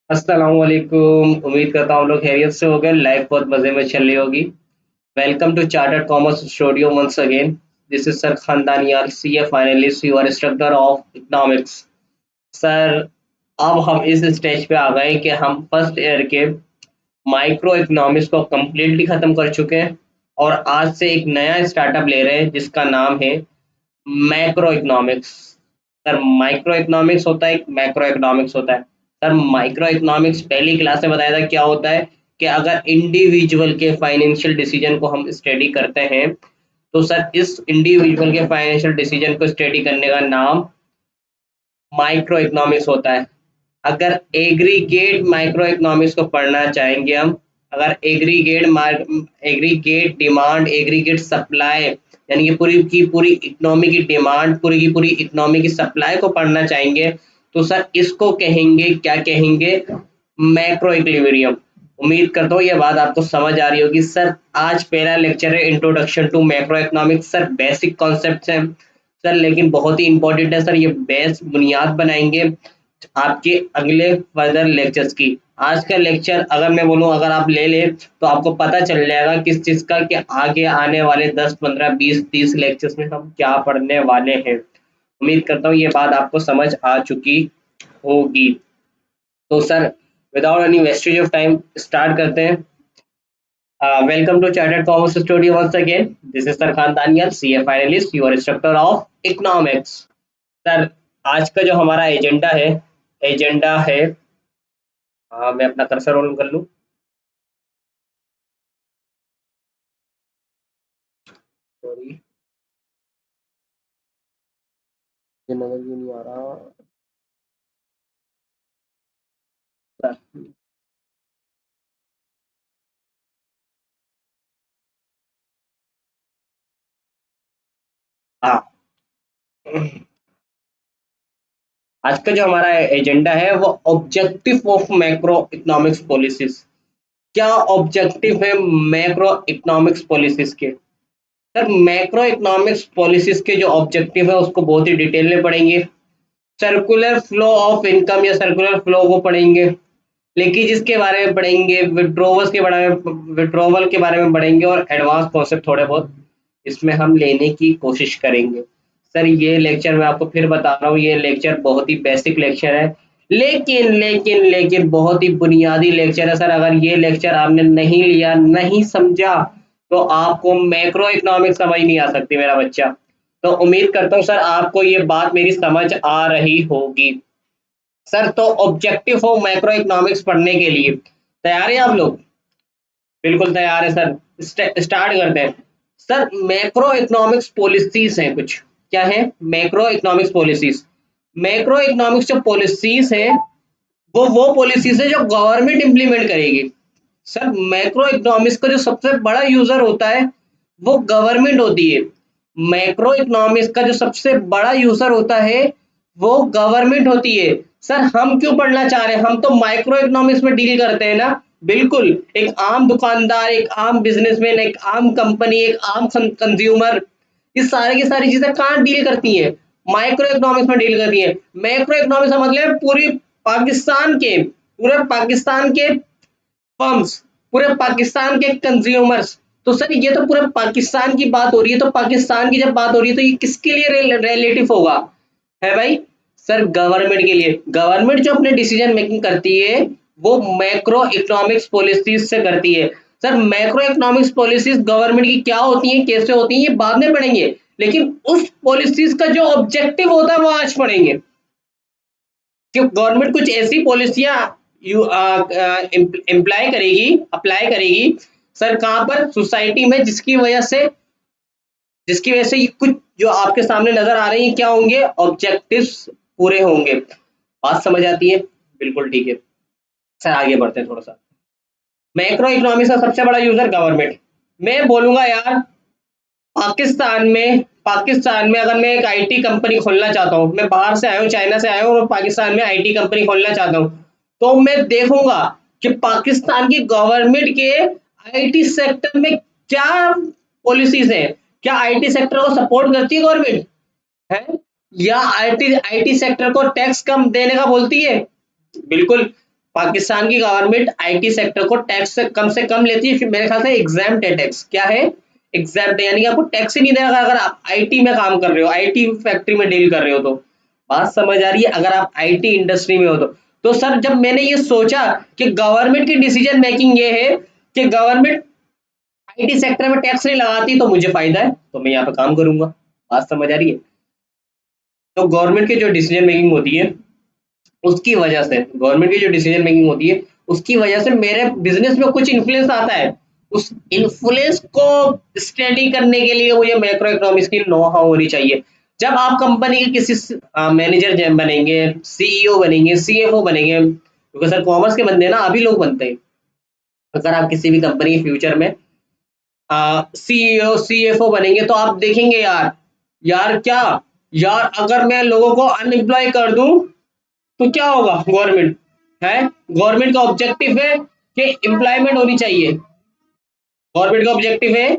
अस्सलाम वालेकुम। उम्मीद करता हूँ लोग खैरियत से हो गए। लाइफ बहुत मजे में चल रही होगी। Welcome to chartered commerce studio once again. This is sir Khandaniyal, CA finalist, your instructor of economics. Sir, अब हम इस स्टेज पे आ गए कि हम फर्स्ट ईयर के माइक्रो इकोनॉमिक्स को कम्प्लीटली खत्म कर चुके हैं और आज से एक नया स्टार्टअप ले रहे हैं जिसका नाम है macro economics. Sir, micro economics होता है, मैक्रो इकोनॉमिक्स होता है। सर, माइक्रो इकोनॉमिक्स पहली क्लास में बताया था क्या होता है कि अगर इंडिविजुअल के फाइनेंशियल डिसीजन को हम स्टडी करते हैं तो सर इस इंडिविजुअल के फाइनेंशियल डिसीजन को स्टडी करने का नाम माइक्रो इकोनॉमिक्स होता है। अगर एग्रीगेट माइक्रो इकोनॉमिक्स को पढ़ना चाहेंगे हम, अगर एग्रीगेट डिमांड, एग्रीगेट सप्लाई, यानी कि पूरी की पूरी इकोनॉमी की डिमांड, पूरी की पूरी इकोनॉमी की सप्लाई को पढ़ना चाहेंगे तो सर इसको कहेंगे, क्या कहेंगे? Macro equilibrium. उम्मीद करता हूँ ये बात आपको समझ आ रही होगी। सर, आज पहला लेक्चर है introduction to macroeconomics. Sir, basic concepts हैं सर, लेकिन बहुत ही इंपॉर्टेंट है सर। ये बेस बुनियाद बनाएंगे आपके अगले फर्दर लेक्चर्स की। आज का लेक्चर अगर मैं बोलूं, अगर आप ले ले तो आपको पता चल जाएगा किस चीज का, कि आगे आने वाले 10 15 20 30 लेक्चर्स में हम क्या पढ़ने वाले हैं। उम्मीद करता हूँ ये बात आपको समझ आ चुकी होगी। तो sir, without any wastage of time start करते हैं। Welcome to chartered commerce studio once again. This is sir Khandaniyal, CA finalist, your instructor of economics. Sir, आज का जो हमारा एजेंडा है, मैं अपना कर्सर रोल कर लूँ। सॉरी, ये नजर क्यों नहीं आ रहा? हाँ, आज का जो हमारा एजेंडा है वो objective of macro economics policies. क्या ऑब्जेक्टिव है मैक्रो इकोनॉमिक्स पॉलिसीज के? सर, मैक्रो इकोनॉमिक्स पॉलिसीज के जो ऑब्जेक्टिव है उसको बहुत ही डिटेल में पढ़ेंगे। सर्कुलर फ्लो ऑफ इनकम या सर्कुलर फ्लो को पढ़ेंगे। लीकेजेस के बारे में पढ़ेंगे, विड्रोवल के बारे में पढ़ेंगे और एडवांस कॉन्सेप्ट थोड़े बहुत इसमें हम लेने की कोशिश करेंगे। सर, ये लेक्चर मैं आपको फिर बता रहा हूँ, ये लेक्चर बहुत ही बेसिक लेक्चर है, लेकिन बहुत ही बुनियादी लेक्चर है। सर, अगर ये लेक्चर आपने नहीं लिया, नहीं समझा, तो आपको मैक्रो इकोनॉमिक्स समझ नहीं आ सकती मेरा बच्चा। तो उम्मीद करता हूँ सर आपको ये बात मेरी समझ आ रही होगी। सर, तो ऑब्जेक्टिव हो मैक्रो इकोनॉमिक्स पढ़ने के लिए तैयार है आप लोग? बिल्कुल तैयार है सर। स्टार्ट करते हैं। सर, मैक्रो इकोनॉमिक्स पॉलिसीज हैं कुछ। क्या है? Macro economics policies. Macro economics जो पॉलिसीज है वो पॉलिसीज है जो गवर्नमेंट इंप्लीमेंट करेगी। सर, मैक्रो इकोनॉमिक्स का जो सबसे बड़ा यूजर होता है वो गवर्नमेंट होती है। मैक्रो इकोनॉमिक्स का जो सबसे बड़ा यूजर होता है वो गवर्नमेंट होती है। सर, हम क्यों पढ़ना चाह रहे हैं? हम तो माइक्रो इकोनॉमिक्स में डील करते हैं ना। बिल्कुल, एक आम दुकानदार, एक आम बिजनेसमैन, एक आम कंपनी, एक आम कंज्यूमर, ये सारे की सारी चीजें कहाँ डील करती हैं? माइक्रो इकोनॉमिक्स में डील करती है। मैक्रो इकोनॉमिक्स का मतलब है पूरे पाकिस्तान के फर्म्स, पूरे पाकिस्तान के कंज्यूमर्स। तो सर, ये तो पूरे पाकिस्तान की बात हो रही है, तो पाकिस्तान की जब बात हो रही है तो ये किसके लिए रिलेटिव होगा? है भाई? सर, गवर्नमेंट के लिए। गवर्नमेंट जो अपने डिसीजन मेकिंग करती है वो मैक्रो इकोनॉमिक्स पॉलिसीज से करती है। Sir, macro economics policies government की क्या होती हैं, कैसे होती हैं, ये बाद में पढ़ेंगे, लेकिन उस पॉलिसीज का जो ऑब्जेक्टिव होता है वो आज पढ़ेंगे कि गवर्नमेंट कुछ ऐसी पॉलिसियां यू अप्लाई करेगी। सर, कहाँ पर? सोसाइटी में, जिसकी वजह से ये कुछ जो आपके सामने नजर आ रही है क्या होंगे? ऑब्जेक्टिव्स पूरे होंगे। बात समझ आती है? बिल्कुल ठीक है। सर, आगे बढ़ते हैं थोड़ा सा। मैक्रो इकोनॉमिक्स का सबसे बड़ा यूजर गवर्नमेंट। मैं बोलूंगा यार, पाकिस्तान में अगर मैं एक आईटी कंपनी खोलना चाहता हूँ, मैं बाहर से आया हूँ, चाइना से आया हूँ और पाकिस्तान में आईटी कंपनी खोलना चाहता हूँ, तो मैं देखूंगा कि पाकिस्तान की गवर्नमेंट के आईटी सेक्टर में क्या पॉलिसीज हैं। क्या आईटी सेक्टर को सपोर्ट करती है गवर्नमेंट? है? या आईटी आईटी सेक्टर को टैक्स कम देने का बोलती है? बिल्कुल। पाकिस्तान की गवर्नमेंट आईटी सेक्टर को टैक्स से कम लेती है, मेरे ख्याल से एग्जाम टैक्स क्या है, एग्जाम यानी कि आपको टैक्स ही नहीं देगा अगर आप आईटी में काम कर रहे हो, आईटी फैक्ट्री में डील कर रहे हो। तो बात समझ आ रही है, अगर आप आईटी इंडस्ट्री में हो तो सर जब मैंने ये सोचा कि गवर्नमेंट की डिसीजन मेकिंग ये है कि गवर्नमेंट आईटी सेक्टर में टैक्स नहीं लगाती तो मुझे फायदा है, तो मैं यहाँ पे काम करूंगा। बात समझ आ रही है। तो गवर्नमेंट की जो डिसीजन मेकिंग होती है उसकी वजह से, गवर्नमेंट की जो डिसीजन मेकिंग होती है उसकी वजह से मेरे बिजनेस में कुछ इन्फ्लुएंस आता है। उस इन्फ्लुएंस को स्टडी करने के लिए मुझे मैक्रो इकोनॉमिक्स की नो हाउ होनी चाहिए। जब आप कंपनी के किसी मैनेजर बनेंगे, सीईओ बनेंगे, सीएफओ बनेंगे, क्योंकि सर कॉमर्स के बंदे ना अभी लोग बनते हैं। अगर आप किसी भी कंपनी के फ्यूचर में सीईओ सीएफओ बनेंगे तो आप देखेंगे यार, यार क्या, यार अगर मैं लोगों को अनएम्प्लॉय कर दूं तो क्या होगा। गवर्नमेंट है, गवर्नमेंट का ऑब्जेक्टिव है कि एम्प्लॉयमेंट होनी चाहिए, गवर्नमेंट का ऑब्जेक्टिव है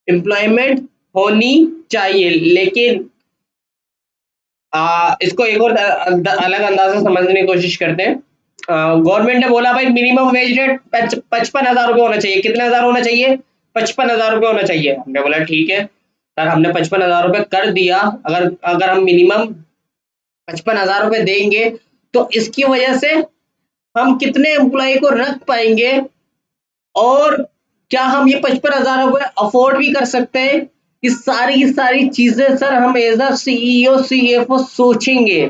एम्प्लॉयमेंट होनी चाहिए। लेकिन इसको एक और अलग अंदाज से समझने की कोशिश करते हैं। गवर्नमेंट ने बोला भाई मिनिमम वेज रेट 55,000 रुपये होना चाहिए। कितने हजार होना चाहिए? 55,000 रुपये होना चाहिए। हमने बोला ठीक है सर, हमने 55,000 रुपये कर दिया। अगर अगर हम मिनिमम 55,000 रुपये देंगे तो इसकी वजह से हम कितने एम्प्लॉय को रख पाएंगे, और क्या हम ये 55,000 रुपये अफोर्ड भी कर सकते हैं। ये सारी की सारी चीजें सर हम एज अ सीईओ सीएफओ सोचेंगे।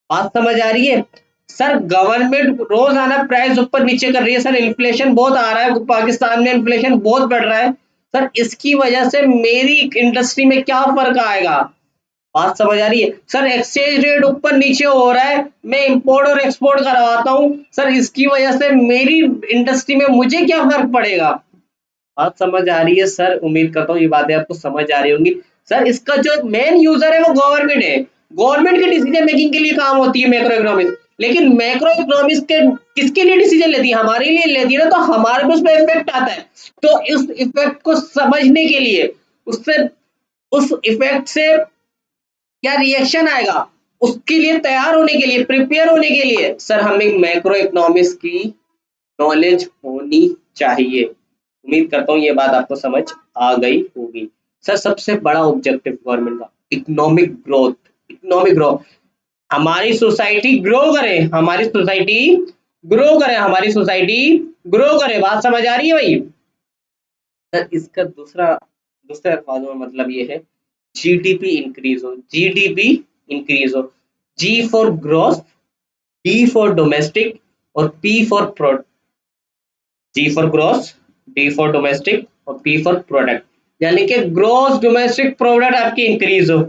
बात समझ आ रही है। सर गवर्नमेंट रोजाना प्राइस ऊपर नीचे कर रही है। सर इन्फ्लेशन बहुत आ रहा है, पाकिस्तान में इन्फ्लेशन बहुत बढ़ रहा है। सर इसकी वजह से मेरी इंडस्ट्री में क्या फर्क आएगा। बात समझ आ रही है। सर एक्सचेंज रेट ऊपर नीचे हो रहा है, मैं इंपोर्ट और एक्सपोर्ट करवाता हूँ, सर इसकी वजह से मेरी इंडस्ट्री में मुझे क्या फर्क पड़ेगा। बात समझ आ रही है सर, उम्मीद करता हूँ ये बातें आपको समझ आ रही होंगी। सर इसका जो मेन यूजर है वो गवर्नमेंट है, गवर्नमेंट की डिसीजन मेकिंग के लिए काम होती है मैक्रो इकोनॉमिक्स। लेकिन मैक्रो इकोनॉमिक्स के किसके लिए डिसीजन लेती है? हमारे लिए लेती है ना, तो हमारे पे उसमें इफेक्ट आता है। तो इस इफेक्ट को समझने के लिए, उससे उस इफेक्ट से क्या रिएक्शन आएगा, उसके लिए तैयार होने के लिए, प्रिपेयर होने के लिए सर हमें मैक्रो इकोनॉमिक्स की नॉलेज होनी चाहिए। उम्मीद करता हूँ ये बात आपको समझ आ गई होगी। सर सबसे बड़ा ऑब्जेक्टिव गवर्नमेंट का इकोनॉमिक ग्रोथ, इकोनॉमिक ग्रोथ, हमारी सोसाइटी ग्रो करे, हमारी सोसाइटी ग्रो करे, हमारी सोसाइटी ग्रो करे। बात समझ आ रही है भाई। सर इसका दूसरे अल्फाजों में मतलब ये है जीडीपी इंक्रीज हो, जीडीपी इंक्रीज हो। G for growth, D for domestic, और P for product. G for growth, D for domestic, और पी फॉर प्रोडक्ट। यानी कि ग्रोथ डोमेस्टिक प्रोडक्ट आपकी इंक्रीज हो।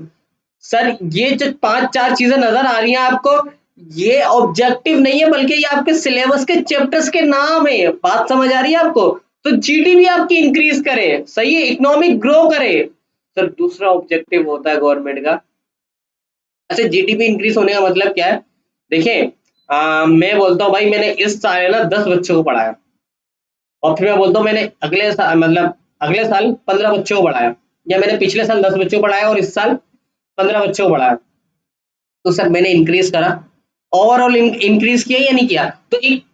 सर ये जो 5-4 चीजें नजर आ रही हैं आपको, ये ऑब्जेक्टिव नहीं है बल्कि ये आपके सिलेबस के चैप्टर्स के नाम है। बात समझ आ रही है आपको। तो जीडीपी आपकी इंक्रीज करे, सही है, इकोनॉमिक ग्रो करे। सर दूसरा ऑब्जेक्टिव होता है गवर्नमेंट का। अच्छा जीडीपी इंक्रीज होने का मतलब क्या है? देखिए मैं बोलता हूँ भाई मैंने इस साल ना 10 बच्चों को पढ़ाया, और फिर मैं बोलता हूँ मैंने अगले साल मतलब अगले साल 15 बच्चों को पढ़ाया, या मैंने पिछले साल 10 बच्चों को पढ़ाया और इस साल 15 बच्चों को पढ़ाया। तो सर मैंने इंक्रीज करा, ओवरऑल इंक्रीज किया या नहीं किया? तो एक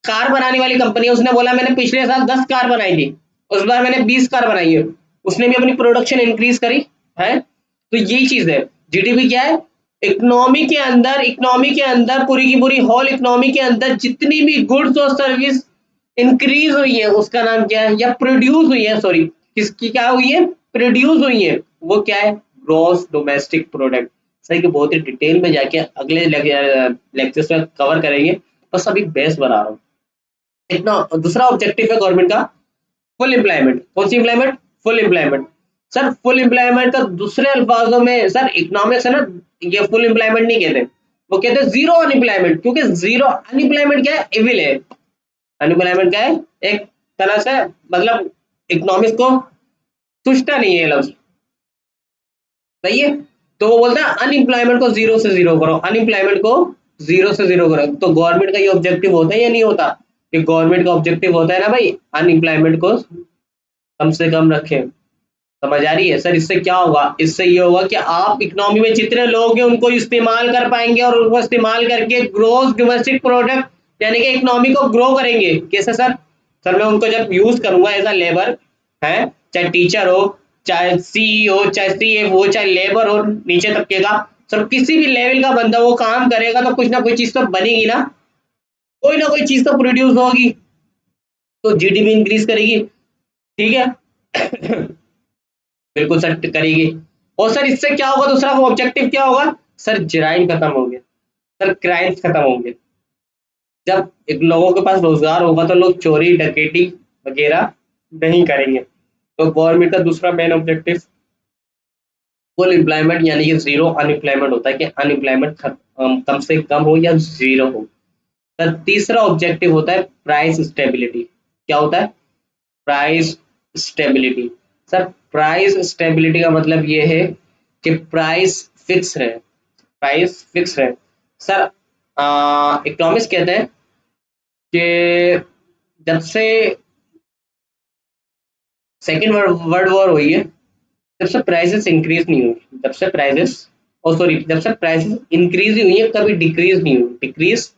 कार बनाने वाली कंपनी है, उसने बोला मैंने पिछले साल 10 कार बनाई थी, उस बार मैंने 20 कार बनाई है, उसने भी अपनी प्रोडक्शन इंक्रीज करी है। तो यही चीज है। जीडीपी क्या है? इकोनॉमी के अंदर, इकोनॉमी के अंदर पूरी की पूरी होल इकोनॉमी के अंदर जितनी भी गुड्स और सर्विस इंक्रीज हुई है उसका नाम क्या है, या प्रोड्यूस हुई है, सॉरी किसकी क्या हुई है, प्रोड्यूस हुई है, वो क्या है, ग्रॉस डोमेस्टिक प्रोडक्ट। सही कि बहुत ही डिटेल में जाके अगले लेक्चर्स में कवर करेंगे, बस अभी बेस बना रहा हूँ। इतना दूसरा ऑब्जेक्टिव है गवर्नमेंट का फुल एम्प्लॉयमेंट। कौन सी employment? Full employment. Sir full employment का दूसरे अल्फाजों में सर इकोनॉमिक्स है ना, ये फुल एम्प्लॉयमेंट नहीं कहते, वो कहते हैं जीरो अनएम्प्लॉयमेंट। क्योंकि जीरो अनएम्प्लॉयमेंट क्या है, एविल है। अनएम्प्लॉयमेंट क्या है, एक तरह से मतलब इकोनॉमिक्स को सुचता नहीं है लफ्ज, सही है। तो वो बोलता है अनएम्प्लॉयमेंट को जीरो से जीरो करो, अनएम्प्लॉयमेंट को जीरो से जीरो करो। तो गवर्नमेंट का ये ऑब्जेक्टिव होता है या नहीं होता? कि गवर्नमेंट का ऑब्जेक्टिव होता है ना भाई अनएम्प्लॉयमेंट को कम से कम रखें। समझ आ रही है सर? इससे क्या होगा, इससे ये होगा कि आप इकोनॉमी में जितने लोग हैं उनको इस्तेमाल कर पाएंगे, और उनको इस्तेमाल करके ग्रोस डोमेस्टिक प्रोडक्ट यानी कि इकोनॉमी को ग्रो करेंगे। कैसे सर? सर मैं उनको जब यूज करूंगा एज अ लेबर है, चाहे टीचर हो, चाहे सीईओ, चाहे सीएफ हो, चाहे लेबर हो नीचे तबके का, सर किसी भी लेवल का बंदा वो काम करेगा तो कुछ ना कोई चीज तो बनेगी ना, कोई ना कोई चीज तो प्रोड्यूस होगी, तो जीडीपी इंक्रीज करेगी। ठीक है। बिल्कुल सर करेगी। और सर इससे क्या होगा, दूसरा ऑब्जेक्टिव क्या होगा सर? जराइम खत्म होंगे सर, क्राइम्स खत्म होंगे। जब एक लोगों के पास रोजगार होगा तो लोग चोरी डकैती वगैरह नहीं करेंगे। तो गवर्नमेंट का दूसरा मेन ऑब्जेक्टिव फुल एम्प्लॉयमेंट, यानी कि जीरो अनएम्प्लॉयमेंट होता है कि अनएम्प्लॉयमेंट कम से कम हो या जीरो हो। तो तीसरा ऑब्जेक्टिव होता है प्राइस स्टेबिलिटी। क्या होता है? Price stability. Sir price stability का मतलब ये है कि प्राइस फिक्स रहे, प्राइस फिक्स रहे। सर इकोनॉमिक्स कहते हैं कि जब से सेकेंड वर्ल्ड वॉर हुई है तब से प्राइसेस इंक्रीज नहीं हुई, जब से प्राइसेस और सॉरी जब से प्राइसेस इंक्रीज ही हुई है, कभी डिक्रीज नहीं हुई, डिक्रीज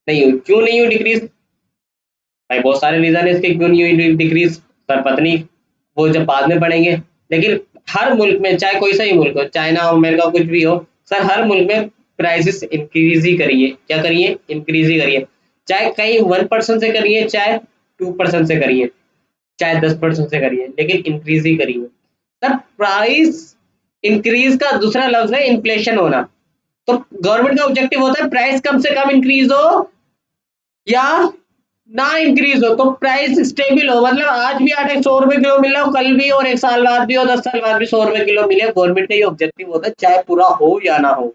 नहीं हुई। क्यों नहीं हुई डिक्रीज? भाई बहुत सारे रीजन है इसके क्यों नहीं हुई डिक्रीज, सर पता नहीं, वो जब बाद में पढ़ेंगे। लेकिन हर मुल्क में, चाहे कोई सा ही मुल्क हो, चाइना अमेरिका कुछ भी हो, सर हर मुल्क में प्राइसेस इंक्रीज ही करिए। क्या करिए? इंक्रीज ही करिए। चाहे कहीं 1% से करिए, चाहे 2% से करिए, चाहे 10% से करिए, लेकिन इंक्रीज ही करिए। सर प्राइस इंक्रीज का दूसरा लफ्ज है इन्फ्लेशन होना। तो गवर्नमेंट का ऑब्जेक्टिव होता है प्राइस कम से कम इंक्रीज हो या ना इंक्रीज हो, तो प्राइस स्टेबल हो। मतलब आज भी आटा 100 रुपए किलो मिल रहा हो, कल भी, और 1 साल बाद भी, और 10 साल बाद भी 100 रुपए किलो मिले। गवर्नमेंट का ये ऑब्जेक्टिव होता है, चाहे पूरा हो या ना हो,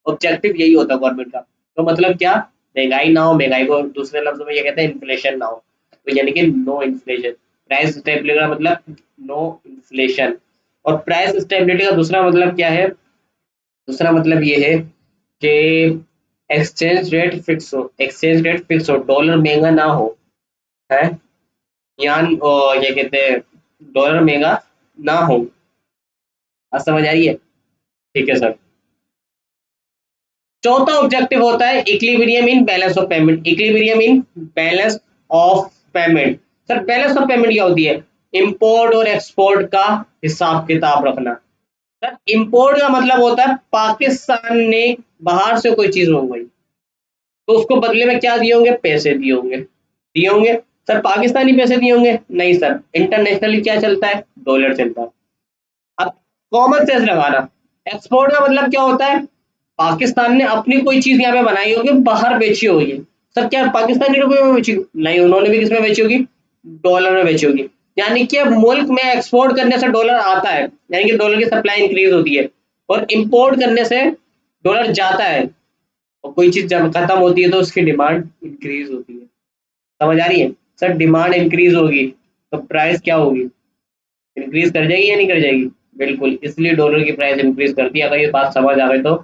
ऑब्जेक्टिव यही होता है गवर्नमेंट का। तो मतलब क्या? महंगाई ना हो, महंगाई को दूसरे लफ्जों में ये कहते हैं इन्फ्लेशन ना हो, तो यानी कि नो इन्फ्लेशन। प्राइस स्टेबिलिटी का मतलब नो इन्फ्लेशन। और प्राइस स्टेबिलिटी का दूसरा मतलब क्या है? दूसरा मतलब ये है कि एक्सचेंज रेट फिक्स हो, एक्सचेंज रेट फिक्स हो, डॉलर महंगा ना हो है, यान ये कहते हैं डॉलर महंगा ना हो। आज समझ आई है? ठीक है सर। चौथा ऑब्जेक्टिव होता है equilibrium in balance of payment, equilibrium in balance of payment. Sir balance of payment क्या होती है? इंपोर्ट और एक्सपोर्ट का हिसाब किताब रखना। सर इंपोर्ट का मतलब होता है पाकिस्तान ने बाहर से कोई चीज मंगवाई, तो उसको बदले में क्या दिए होंगे? पैसे दिए होंगे, दिए होंगे। सर पाकिस्तानी पैसे दिए होंगे? नहीं सर, इंटरनेशनली क्या चलता है? डॉलर चलता है। अब कॉमन सेंस लगाना। एक्सपोर्ट का मतलब क्या होता है? पाकिस्तान ने अपनी कोई चीज यहाँ पे बनाई होगी, बाहर बेची होगी। सर क्या पाकिस्तानी रुपए में बेची? नहीं, उन्होंने भी किसमें बेची होगी? डॉलर में बेची होगी। यानी कि मुल्क में एक्सपोर्ट करने से डॉलर आता है, यानी कि डॉलर की सप्लाई इंक्रीज होती है, और इंपोर्ट करने से डॉलर जाता है। और कोई चीज जब खत्म होती है तो उसकी डिमांड इंक्रीज होती है। समझ आ रही है? सर डिमांड इंक्रीज होगी तो प्राइस क्या होगी? इंक्रीज कर जाएगी या नहीं कर जाएगी? बिल्कुल, इसलिए डॉलर की प्राइस इंक्रीज करती है। अगर ये बात समझ आ गई तो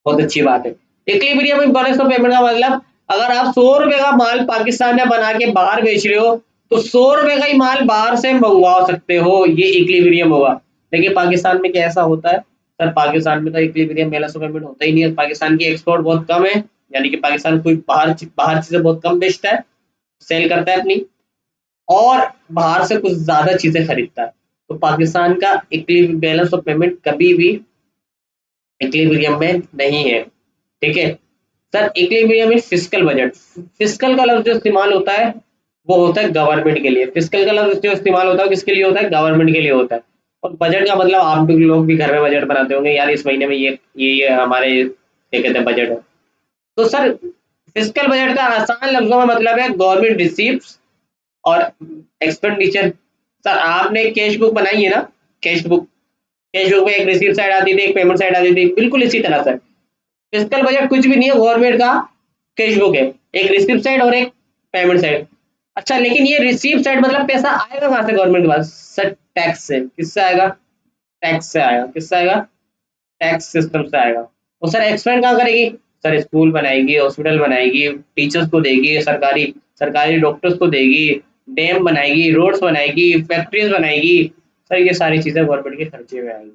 बहुत अच्छी बात है। Equilibrium in balance of payment का मतलब, अगर आप 100 रुपए का माल पाकिस्तान में बना के बाहर बेच रहे हो, तो 100 रुपए का ही माल बाहर से मंगवा सकते हो, ये इक्विलिब्रियम होगा। लेकिन पाकिस्तान में कैसा होता है? सर पाकिस्तान में तो इक्विलिब्रियम बैलेंस ऑफ पेमेंट होता ही नहीं है। पाकिस्तान की एक्सपोर्ट बहुत कम है, यानी कि पाकिस्तान कोई बाहर बाहर चीजें बहुत कम बेचता है, सेल करता है अपनी, और बाहर से कुछ ज्यादा चीजें खरीदता है। तो पाकिस्तान का इक्विलिब्रियम बैलेंस ऑफ पेमेंट कभी भी इक्विलिब्रियम में नहीं है। ठीक है सर। इक्विलिब्रियम इन फिस्कल बजट, फिस्कल का लफ्ज जो इस्तेमाल होता है वो होता है गवर्नमेंट के लिए। फिस्कल का लफ्ज जो इस्तेमाल होता है किसके लिए होता है? गवर्नमेंट के लिए होता है। और बजट का मतलब आप भी लोग भी घर में बजट बनाते होंगे, यार इस महीने में ये हमारे क्या कहते हैं बजट है। तो सर फिस्कल बजट का आसान लफ्जों में मतलब है गवर्नमेंट रिसीव्स और एक्सपेंडिचर। सर आपने कैश बुक बनाई है ना? कैश बुक, कैश बुक में एक रिसीव साइड आती थी, एक पेमेंट साइड आती थी, बिल्कुल इसी तरह से फिजिकल बजट कुछ भी नहीं है, गवर्नमेंट का कैश बुक है, एक रिसीव साइड और एक पेमेंट साइड। अच्छा लेकिन ये रिसीव साइड मतलब पैसा आएगा कहाँ से गवर्नमेंट के पास? सर टैक्स से। किससे आएगा? टैक्स से आएगा। किससे आएगा? टैक्स सिस्टम से आएगा। और सर एक्सपेंड कहाँ करेगी? सर स्कूल बनाएगी, हॉस्पिटल बनाएगी, टीचर्स को देगी, सरकारी सरकारी डॉक्टर्स को देगी, डैम बनाएगी, रोड्स बनाएगी, फैक्ट्रीज बनाएगी। सर ये सारी चीजें गवर्नमेंट के खर्चे में आएंगी।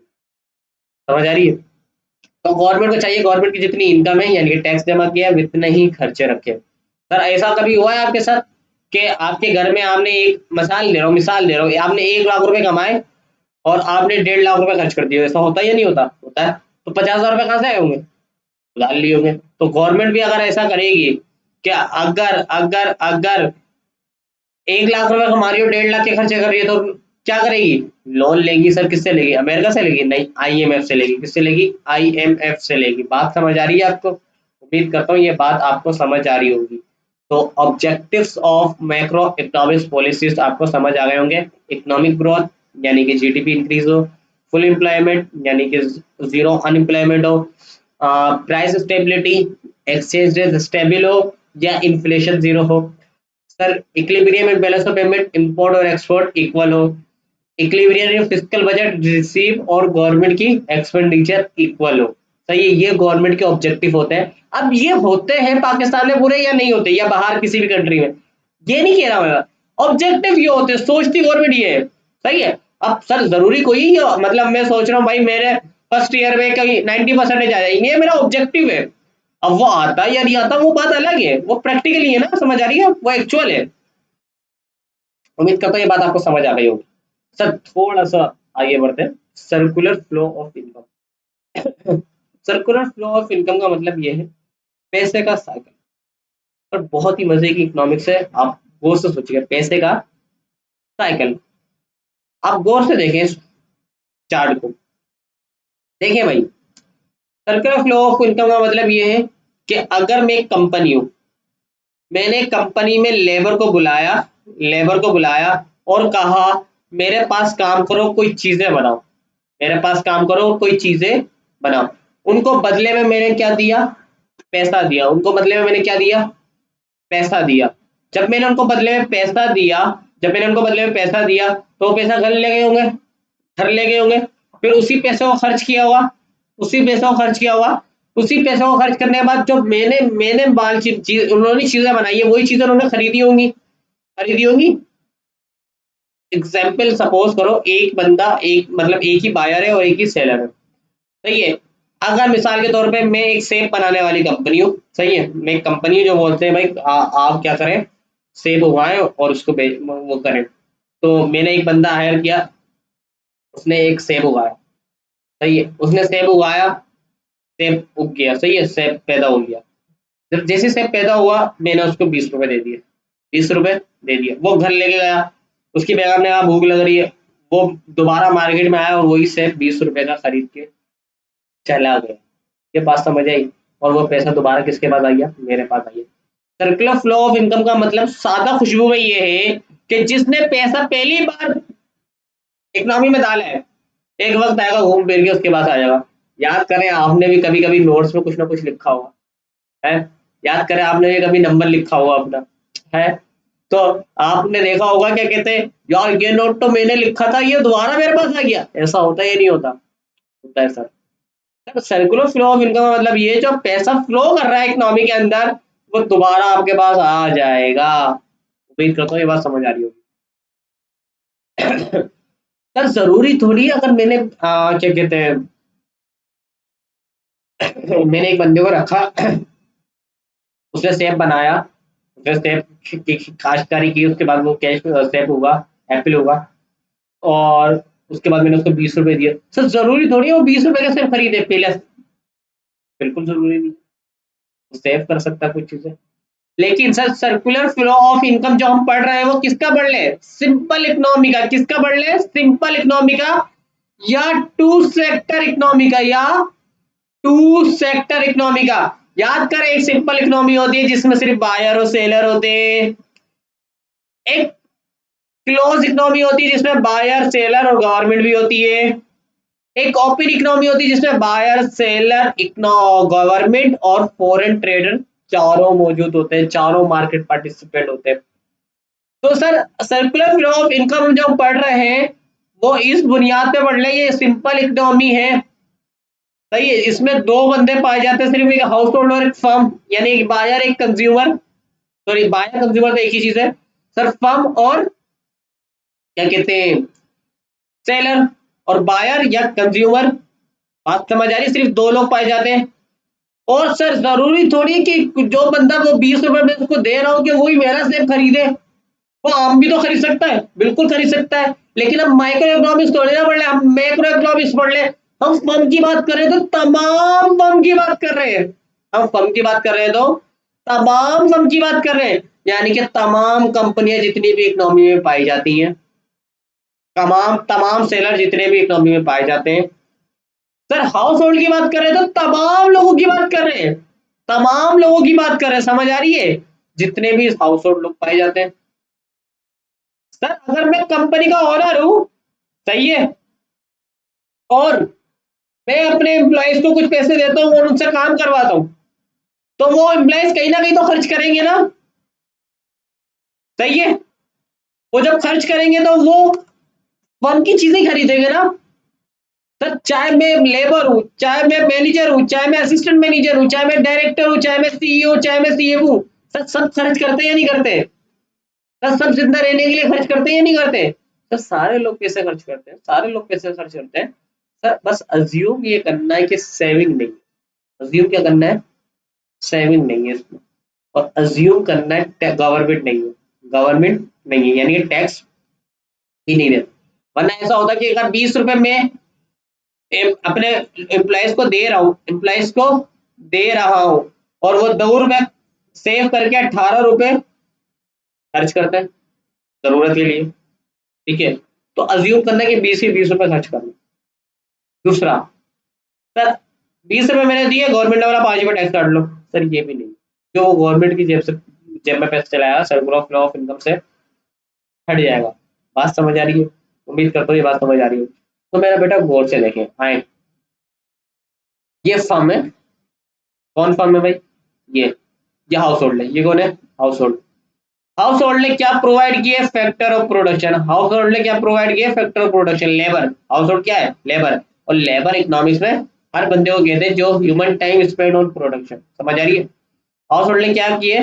समझ आ रही है? तो गवर्नमेंट को चाहिए गवर्नमेंट की जितनी इनकम है यानी कि टैक्स जमा किया है उतने ही खर्चे रखे। सर ऐसा कभी हुआ है आपके साथ कि आपके घर में आपने एक मिसाल दे रहा हूँ आपने 1 लाख रुपए कमाए और आपने 1.5 लाख रुपए खर्च कर दिए, ऐसा होता है या नहीं होता? होता है। तो 50,000 रुपए कहाँ से आए होंगे? उधार लिए होंगे। तो गवर्नमेंट भी अगर ऐसा करेगी, क्या अगर अगर अगर 1 लाख रुपए कमा रही हो 1.5 लाख के खर्चे कर रही है तो क्या करेगी? लोन लेगी। सर किससे लेगी? अमेरिका से लेगी? नहीं, आईएमएफ से लेगी। किससे लेगी? आईएमएफ से लेगी। बात समझ आ रही है आपको? उम्मीद करता हूँ ये बात आपको समझ आ रही होगी। तो objectives of macro economics policies आपको समझ आ गए होंगे। इकोनॉमिक ग्रोथ यानी कि जीडीपी इंक्रीज हो, फुल एम्प्लॉयमेंट यानी कि जीरो अनएम्प्लॉयमेंट हो, price stability exchange rate stable हो या इन्फ्लेशन जीरो हो। Sir equilibrium and balance of payment import और एक्सपोर्ट इक्वल हो, इक्विलिब्रियम फिस्कल बजट रिसीव और गवर्नमेंट की एक्सपेंडिचर इक्वल हो। सही है, ये गवर्नमेंट के ऑब्जेक्टिव होते हैं। अब ये होते हैं पाकिस्तान में पूरे या नहीं होते या बाहर किसी भी कंट्री में, ये नहीं कह रहा मैं। ऑब्जेक्टिव ये होते हैं, सोचती गवर्नमेंट ये है। सही है। अब सर जरूरी कोई मतलब मैं सोच रहा हूँ भाई मेरे फर्स्ट ईयर में कहीं 90% आ जाएंगे, ये मेरा ऑब्जेक्टिव है। अब वो आता या नहीं आता वो बात अलग है, वो प्रैक्टिकली है ना, समझ आ रही है, वो एक्चुअल है। उम्मीद करता हूँ ये बात आपको समझ आ गई होगी। सर थोड़ा सा आगे बढ़ते हैं। Circular flow of income. Circular flow of income का मतलब ये है पैसे का साइकिल। पर बहुत ही मजे की इकोनॉमिक्स है, आप गौर से सोचिए पैसे का साइकिल। आप गौर से देखें इस चार्ट को। देखिए भाई, सर्कुलर फ्लो ऑफ इनकम का मतलब ये है कि अगर मैं एक कंपनी हूं, मैंने कंपनी में लेबर को बुलाया और कहा मेरे पास काम करो कोई चीजें बनाओ, मेरे पास काम करो कोई चीजें बनाओ। उनको बदले में मैंने क्या दिया? पैसा दिया। उनको बदले में मैंने क्या दिया? पैसा दिया। जब मैंने उनको बदले में पैसा दिया जब मैंने उनको बदले में पैसा दिया तो वो पैसा घर ले गए होंगे। फिर उसी पैसे को खर्च किया हुआ उसी पैसे को खर्च किया हुआ उसी पैसे को खर्च करने के बाद जो मैंने मैंने माल चीज उन्होंने चीजें बनाई है वही चीजें उन्होंने खरीदी होंगी। एग्जाम्पल सपोज करो एक बंदा एक मतलब एक ही बायर है और एक ही सेलर है। सही है। अगर मिसाल के तौर पे मैं एक सेब बनाने वाली कंपनी हूँ, सही है, मैं एक कंपनी हूँ जो बोलते हैं भाई आप क्या करें, सेब उगाएं और उसको वो करें। तो मैंने एक बंदा हायर किया, उसने एक सेब उगाया। सही है, उसने सेब उगाया, सेब उग गया। सही है, सेब पैदा हो गया। जब जैसे सेब पैदा हुआ मैंने उसको 20 रुपए दे दिए। 20 रुपए दे दिए, वो घर लेके गया। उसकी बेगम ने कहा भूख लग रही है, वो दोबारा मार्केट में आया और वही सेब 20 रुपए का खरीद के चला गया। ये बात समझ आई? और वो पैसा दोबारा किसके पास आ गया? मेरे पास आ गया। सर्कुलर फ्लो ऑफ इनकम का मतलब सादा खुशबू में ये है कि जिसने पैसा पहली बार इकोनॉमी में डाला है, एक वक्त आएगा घूम फिर के उसके पास आ जाएगा। याद करें आपने भी कभी कभी नोट्स में कुछ ना कुछ लिखा होगा, है? याद करें आपने भी कभी नंबर लिखा होगा अपना, है? तो आपने देखा होगा क्या कहते हैं, यार ये नोट तो मैंने लिखा था ये दोबारा मेरे पास आ गया। ऐसा होता है या नहीं होता? होता है sir. Circular flow of income का मतलब ये जो पैसा फ्लो कर रहा है इकोनॉमी के अंदर वो दोबारा आपके पास आ जाएगा। उम्मीद करता हूँ ये बात समझ आ रही होगी। सर जरूरी थोड़ी है, अगर मैंने क्या कहते हैं मैंने एक बंदे को रखा, उसने सेब बनाया, उसने सेब की काश्तकारी की, उसके बाद वो कैश सेब हुआ, एप्पल हुआ, और उसके बाद मैंने उसको 20 रुपए दिए। सर जरूरी थोड़ी है वो 20 रुपए का सेब खरीदे पहले, बिल्कुल जरूरी नहीं। सेव कर सकता है कुछ चीजें। लेकिन sir circular flow of income जो हम पढ़ रहे हैं वो किसका पढ़ रहे हैं? सिंपल इकोनॉमी का। किसका पढ़ रहे हैं? सिंपल इकोनॉमी का या टू सेक्टर इकोनॉमी का या टू सेक्टर इकोनॉमी का। याद करें एक सिंपल इकोनॉमी होती है जिसमें सिर्फ बायर और सेलर होते हैं, एक क्लोज इकोनॉमी होती है जिसमें बायर सेलर और गवर्नमेंट भी होती है, एक ओपन इकोनॉमी होती है जिसमें बायर सेलर गवर्नमेंट और फॉरेन ट्रेडर चारों मौजूद होते हैं, चारों मार्केट पार्टिसिपेंट होते हैं। तो sir circular flow of income जो हम पढ़ रहे हैं वो इस बुनियाद पे पढ़ रहे हैं, ये सिंपल इकोनॉमी है। सही है, इसमें दो बंदे पाए जाते हैं, सिर्फ एक हाउस होल्ड और एक फर्म, यानी एक बायर एक कंज्यूमर। सॉरी, बायर कंज्यूमर तो एक ही चीज है सर। फर्म और क्या कहते हैं सेलर, और बायर या कंज्यूमर बात समझ आ रही है? सिर्फ 2 लोग पाए जाते हैं। और सर जरूरी थोड़ी कि जो बंदा वो 20 रुपए में उसको दे रहा हूँ कि वही मेरा सेब खरीदे। वो आम भी तो खरीद सकता है, बिल्कुल खरीद सकता है। लेकिन हम माइक्रो इकोनॉमिक्स थोड़ी ना पढ़ ले, हम मैक्रो इकोनॉमिक्स पढ़ ले। हम फर्म की बात कर रहे हैं तो तमाम फर्म की बात कर रहे हैं। हम फर्म की बात कर रहे हैं तो तमाम फर्म की बात कर रहे हैं, यानी कि तमाम कंपनियां जितनी भी इकोनॉमी में पाई जाती हैं, तमाम तमाम सेलर जितने भी इकोनॉमी में पाए जाते हैं। सर हाउस होल्ड की बात कर रहे हैं तो तमाम लोगों की बात कर रहे हैं, तमाम लोगों की बात कर रहे हैं, समझ आ रही है? जितने भी हाउस होल्ड लोग पाए जाते हैं। सर अगर मैं कंपनी का ओनर हूं, सही है, और मैं अपने एम्प्लॉयज को कुछ पैसे देता हूँ और उनसे काम करवाता हूँ, तो वो एम्प्लॉयज कहीं ना कहीं तो खर्च करेंगे ना, सही है? वो जब खर्च करेंगे तो वो फर्म की चीजें खरीदेंगे ना। सर चाहे मैं लेबर हूँ, चाहे मैं मैनेजर हूँ, चाहे मैं असिस्टेंट मैनेजर हूँ, चाहे मैं डायरेक्टर हूँ, चाहे मैं सीईओ, चाहे मैं सीएफ हूँ, सर सब खर्च करते हैं या नहीं करते? सर सब जिंदा रहने के लिए खर्च करते हैं या नहीं करते? सर सारे लोग पैसे खर्च करते हैं, सारे लोग पैसे खर्च करते हैं। सर बस अज्यूम ये करना है कि सेविंग नहीं है। अज्यूम क्या करना है? सेविंग नहीं है इसमें। और अज्यूम करना है गवर्नमेंट नहीं है, गवर्नमेंट नहीं है, यानी कि टैक्स ही नहीं देता। वरना ऐसा होता कि अगर 20 रुपए में अपने एम्प्लॉयज को दे रहा हूँ, एम्प्लॉयज को दे रहा हूँ, और वो 2 रुपए सेव करके 18 रुपए खर्च करते हैं जरूरत के लिए, ठीक है? तो अज्यूम करना है कि 20 ही 20 रुपए खर्च करना। दूसरा, सर 20 रुपए मैंने दिए, गवर्नमेंट ने बोला 5 रुपए टैक्स काट लो। सर ये भी नहीं, जो वो गवर्नमेंट की जेब में पैसे चलाया, सर्कुलर फ्लो ऑफ इनकम से हट जाएगा। बात समझ आ रही है? उम्मीद करता हूँ ये बात समझ आ रही है। तो मेरा बेटा गौर से देखें, आए, ये फर्म है। कौन फर्म है भाई? ये हाउस होल्ड है। ये कौन है? House hold. हाउस होल्ड ने क्या प्रोवाइड किया? Factor of production. House hold ने क्या प्रोवाइड किया? Factor of production, labour. House hold क्या है? लेबर। और लेबर इकोनॉमिक्स में हर बंदे को कहते हैं जो human time spend on production. समझ आ रही है? हाउस होल्ड ने क्या किए?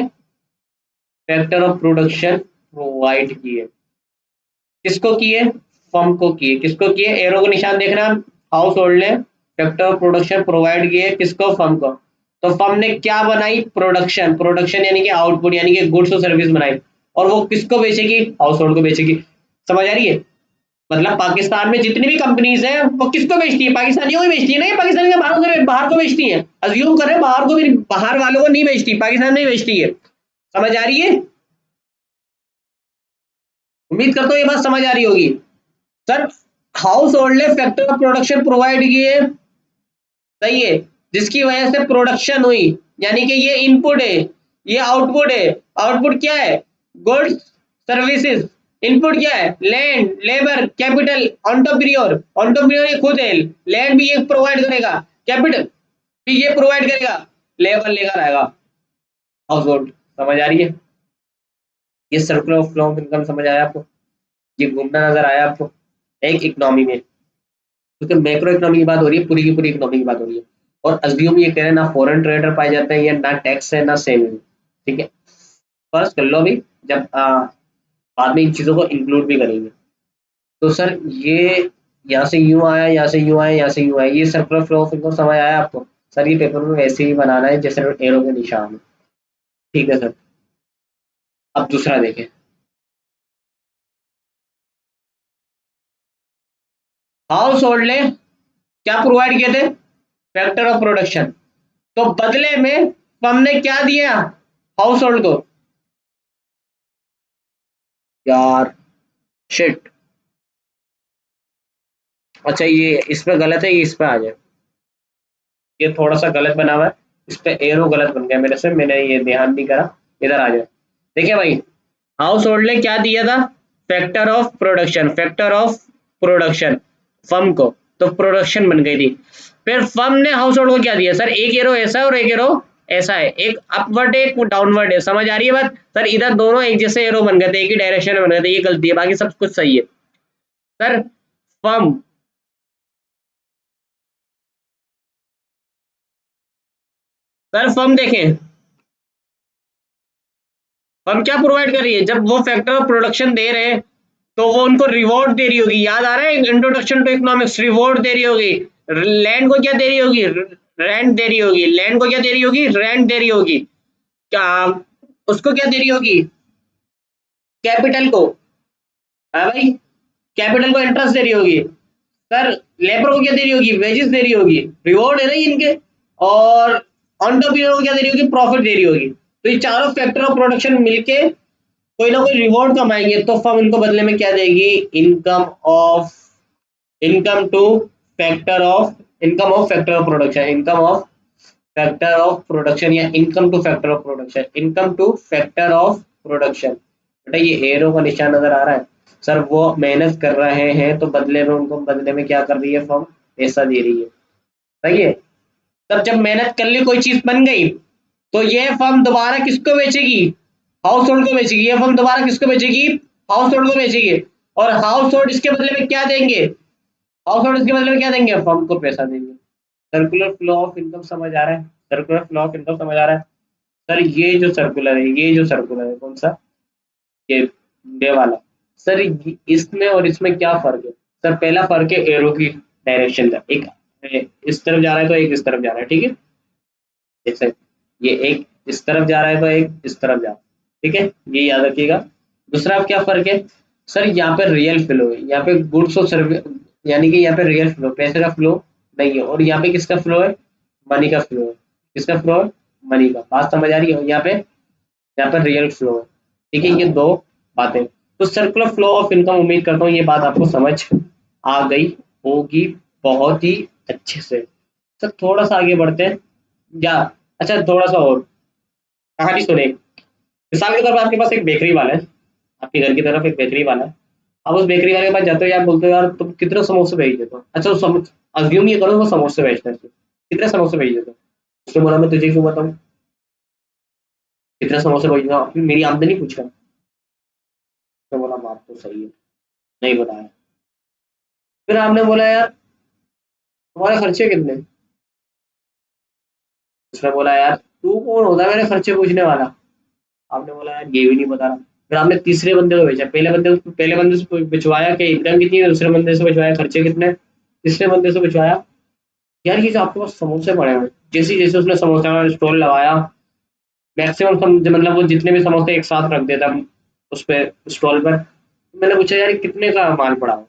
फैक्टर ऑफ प्रोडक्शन प्रोवाइड किए। किसको किए? फर्म को किए। किसको किए? एरो को निशान देखना। हाउस होल्ड ने फैक्टर ऑफ प्रोडक्शन प्रोवाइड किए, किसको? फर्म को। तो फर्म ने क्या बनाई? प्रोडक्शन। प्रोडक्शन यानी कि आउटपुट, यानी कि गुड्स और सर्विस बनाई, और वो किसको बेचेगी? हाउस होल्ड को बेचेगी। समझ आ रही है? मतलब पाकिस्तान में जितनी भी कंपनीज है वो किसको बेचती है? पाकिस्तानियों को बेचती है ना? ये पाकिस्तानी बाहर को बेचती है? अज्यूम कर रहे हैं बाहर को भी, बाहर वालों को नहीं बेचती, पाकिस्तान में ही बेचती है। समझ आ रही है? उम्मीद करता हूँ ये बात समझ आ रही होगी। सर हाउस होल्ड ने फैक्टर ऑफ प्रोडक्शन प्रोवाइड किए, सही है, जिसकी वजह से प्रोडक्शन हुई, यानी कि ये इनपुट है, ये आउटपुट है। आउटपुट क्या है? Goods, services. इनपुट क्या है? Land, labour, capital, entrepreneur. Entrepreneur ये खुद है, लैंड भी ये प्रोवाइड करेगा, कैपिटल भी ये प्रोवाइड करेगा, लेबर लेकर आएगा हाउस होल्ड। समझ आ रही है? ये circular of flow of income समझ आया आपको? ये घूमना नजर आया आपको एक इकोनॉमी में? क्योंकि मैक्रो इकोनॉमी की बात हो रही है, पूरी की पूरी इकोनॉमी की बात हो रही है। और अज्यूम ये कह रहे हैं ना फॉरेन ट्रेडर पाए जाते हैं, या ना टैक्स है ना सेविंग। ठीक है, फर्स्ट कर लो अभी, जब बाद में इन चीजों को इंक्लूड भी करेंगे। तो सर ये यहाँ से यूं आया, यहाँ से यूं आया, यहाँ से यूं आया, ये सर्कुलर फ्लो ऑफ इनकम समझ आया आपको? सर ये पेपर में वैसे ही बनाना है जैसे एरो के निशान है। ठीक है सर, अब दूसरा देखें। हाउस होल्ड ने क्या प्रोवाइड किए थे? Factor of production. तो बदले में फर्म ने क्या दिया हाउस होल्ड को? यार शिट, अच्छा ये इस पे गलत है, ये इस पे आ जाए। ये थोड़ा सा गलत बना हुआ है, इस पे एरो गलत बन गया मेरे से, मैंने ये ध्यान नहीं करा। इधर आ जाए। देखिए भाई, हाउस होल्ड ने क्या दिया था? Factor of production. Factor of production firm को, तो प्रोडक्शन बन गई थी। फिर फर्म ने हाउस होल्ड को क्या दिया? सर एक एरो ऐसा है और एक एरो ऐसा है, एक अपवर्ड है एक डाउनवर्ड है। समझ आ रही है बात? सर इधर दोनों एक जैसे एरो बन गए थे, एक ही डायरेक्शन में बन गए थे, ये गलती है, बाकी सब कुछ सही है। सर फर्म, सर फर्म देखें, फर्म क्या प्रोवाइड कर रही है? जब वो फैक्टर ऑफ प्रोडक्शन दे रहे हैं तो वो उनको रिवॉर्ड दे रही होगी। याद आ रहा है इंट्रोडक्शन टू इकोनॉमिक्स? रिवॉर्ड दे रही होगी। लैंड को क्या दे रही होगी, रेंट दे रही होगी, लैंड को क्या दे रही होगी, रेंट दे रही होगी, क्या उसको क्या दे रही होगी, कैपिटल को, हाँ भाई, कैपिटल को इंटरेस्ट दे रही होगी, सर लेबर को क्या दे रही होगी, वेजेस दे रही होगी, रिवॉर्ड है ना इनके, और एंटरप्रेन्योर को क्या दे रही होगी, प्रॉफिट दे रही होगी। तो ये चारों फैक्टर ऑफ प्रोडक्शन मिलके कोई ना कोई रिवॉर्ड कमाएंगे, तो फर्म इनको बदले में क्या देगी, income of, income to factor of, income of factor of production, income of factor of production, या income to factor of production, income to factor of production. बेटा ये एरो का निशान नजर आ रहा है, सर वो मेहनत कर रहे हैं तो बदले में उनको, बदले में क्या कर रही है फर्म, पैसा दे रही है, सही है। तब जब मेहनत कर ली कोई चीज बन गई, तो ये फर्म दोबारा किसको बेचेगी, हाउस होल्ड को बेचेगी, ये फर्म दोबारा किसको बेचेगी, हाउस होल्ड को बेचेगी, और हाउस होल्ड इसके बदले में क्या देंगे, हाउस होल्ड इसके बदले में क्या देंगे, फर्म को पैसा देंगे। सर्कुलर फ्लो ऑफ इनकम समझ आ रहा है, सर्कुलर फ्लो ऑफ इनकम समझ आ रहा है। सर ये जो सर्कुलर है, ये जो सर्कुलर है कौन सा, ये वाला, सर इसमें और इसमें क्या फर्क है, सर पहला फर्क है एरो की डायरेक्शन का, एक इस तरफ जा रहा है तो एक इस तरफ जा रहा है, ठीक है, जैसे ये एक इस तरफ जा रहा है तो एक इस तरफ जा रहा है, ठीक है, ये याद रखिएगा। दूसरा अब क्या फर्क है, सर यहाँ पे रियल फ्लो है, यहाँ पे गुड्स और सर्विस, यानी कि यहाँ पे रियल फ्लो, पैसे का फ्लो नहीं है, और यहाँ पे किसका फ्लो है, मनी का फ्लो है, किसका फ्लो है, मनी का, बात समझ आ रही है, यहाँ पे रियल फ्लो है, ठीक है, ये दो बातें। तो सर्कुलर फ्लो ऑफ इनकम, उम्मीद करता हूँ ये बात आपको समझ आ गई होगी बहुत ही अच्छे से। सर थोड़ा सा आगे बढ़ते हैं, या अच्छा थोड़ा सा और कहानी सुने। मिसाल के तौर पर आपके पास एक बेकरी वाला है, आपके घर की तरफ एक बेकरी वाला है, आप उस बेकरी वाले के पास जाते हो, यार बोलते हो यार तुम कितने समोसे भेज देते हो, अच्छा अज्यूम ये करो वो समोसे बेचता है, कितने समोसे भेज देते हो, उसने बोला मैं तुझे क्यों बताऊँ, कितने समोसे भेज दो, मेरी आमदनी पूछ रहा है, उसने बोला बात तो सही है, नहीं बताया। फिर आपने बोला यार तुम्हारे खर्चे कितने, उसने बोला यार तू कौन होता है मेरे खर्चे पूछने वाला, आपने बोला यार ये भी नहीं बता रहा। फिर आपने तीसरे बंदे को भेजा, पहले बंदे से भिजवाया कि इनकम कितनी है, दूसरे बंदे से भिजवाया खर्चे कितने, तीसरे बंदे से भिजवाया, यार ये जो आपके पास समोसे पड़े हैं, जैसे जैसे उसने समोसे का स्टॉल लगाया, मैक्सिमम मतलब वो जितने भी समोसे एक साथ रख देता उस पे स्टॉल पर, मैंने पूछा यार ये कितने का माल पड़ा है,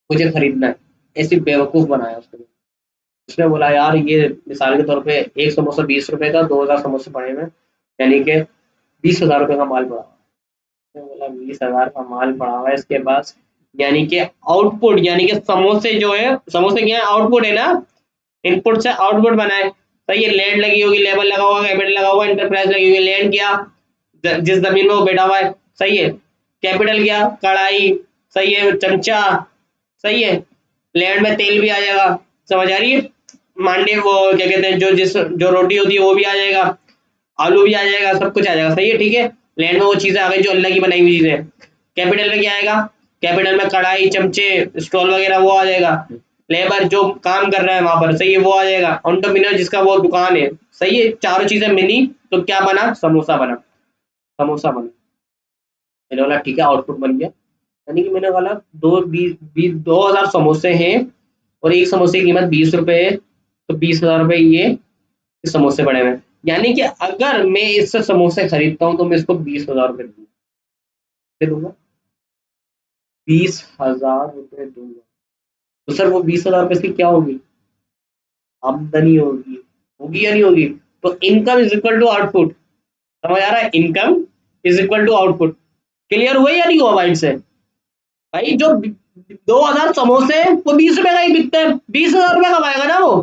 मुझे खरीदना है, ऐसी बेवकूफ बनाया उसने। उसने बोला यार ये मिसाल के तौर पे एक समोसा 20 रुपए का, 2000 समोसे पड़े हुए हैं, यानी कि 20,000 रुपए का माल पड़ा हुआ है। उसने बोला 20,000 का माल पड़ा हुआ है इसके पास, यानी कि आउटपुट, यानी कि समोसे जो है, समोसे क्या है, आउटपुट है ना, इनपुट से आउटपुट बनाए, तो ये लैंड लगी होगी, लेबर लगा हुआ, कैपिटल लगा हुआ, इंटरप्राइज लगी हुई, लैंड किया जिस जमीन में वो बैठा हुआ है, सही है, कैपिटल किया कढ़ाई, सही है, चमचा, सही है, लैंड में तेल भी आ जाएगा, समझ आ रही है, मांडे वो क्या कहते हैं, जो रोटी होती है वो भी आ जाएगा, आलू भी आ जाएगा, सब कुछ आ जाएगा, सही है, ठीक है, लैंड में वो चीजें आ गई जो अल्लाह की बनाई हुई चीजें। कैपिटल में क्या आएगा, कैपिटल में कढ़ाई चमचे स्टॉल वगैरह वो आ जाएगा, लेबर जो काम कर रहा है वहां पर, सही है, वो आ जाएगा, एंटरप्रेन्योर जिसका वो दुकान है, सही है, चारों चीजें मिली तो क्या बना, समोसा बना, समोसा बना। मैंने बोला ठीक है, आउटपुट बन गया, यानी कि मैंने बोला 2000 समोसे हैं, और एक समोसे की कीमत 20 रुपए है, तो 20,000 रुपए ये समोसे बड़े हुए हैं, यानी कि अगर मैं इससे समोसे खरीदता हूँ तो मैं इसको 20,000 रुपए दूंगा, 20,000 रुपए दूंगा, तो सर वो 20,000 रुपए की क्या होगी, आमदनी होगी, होगी या नहीं होगी। तो income is equal to output, समझ आ रहा है, income is equal to output, clear हुआ या नहीं हुआ माइंड से, भाई जो 2,000 समोसे हैं, वो 20 रुपए का ही बिकते हैं, 20,000 रुपए कमाएगा ना वो,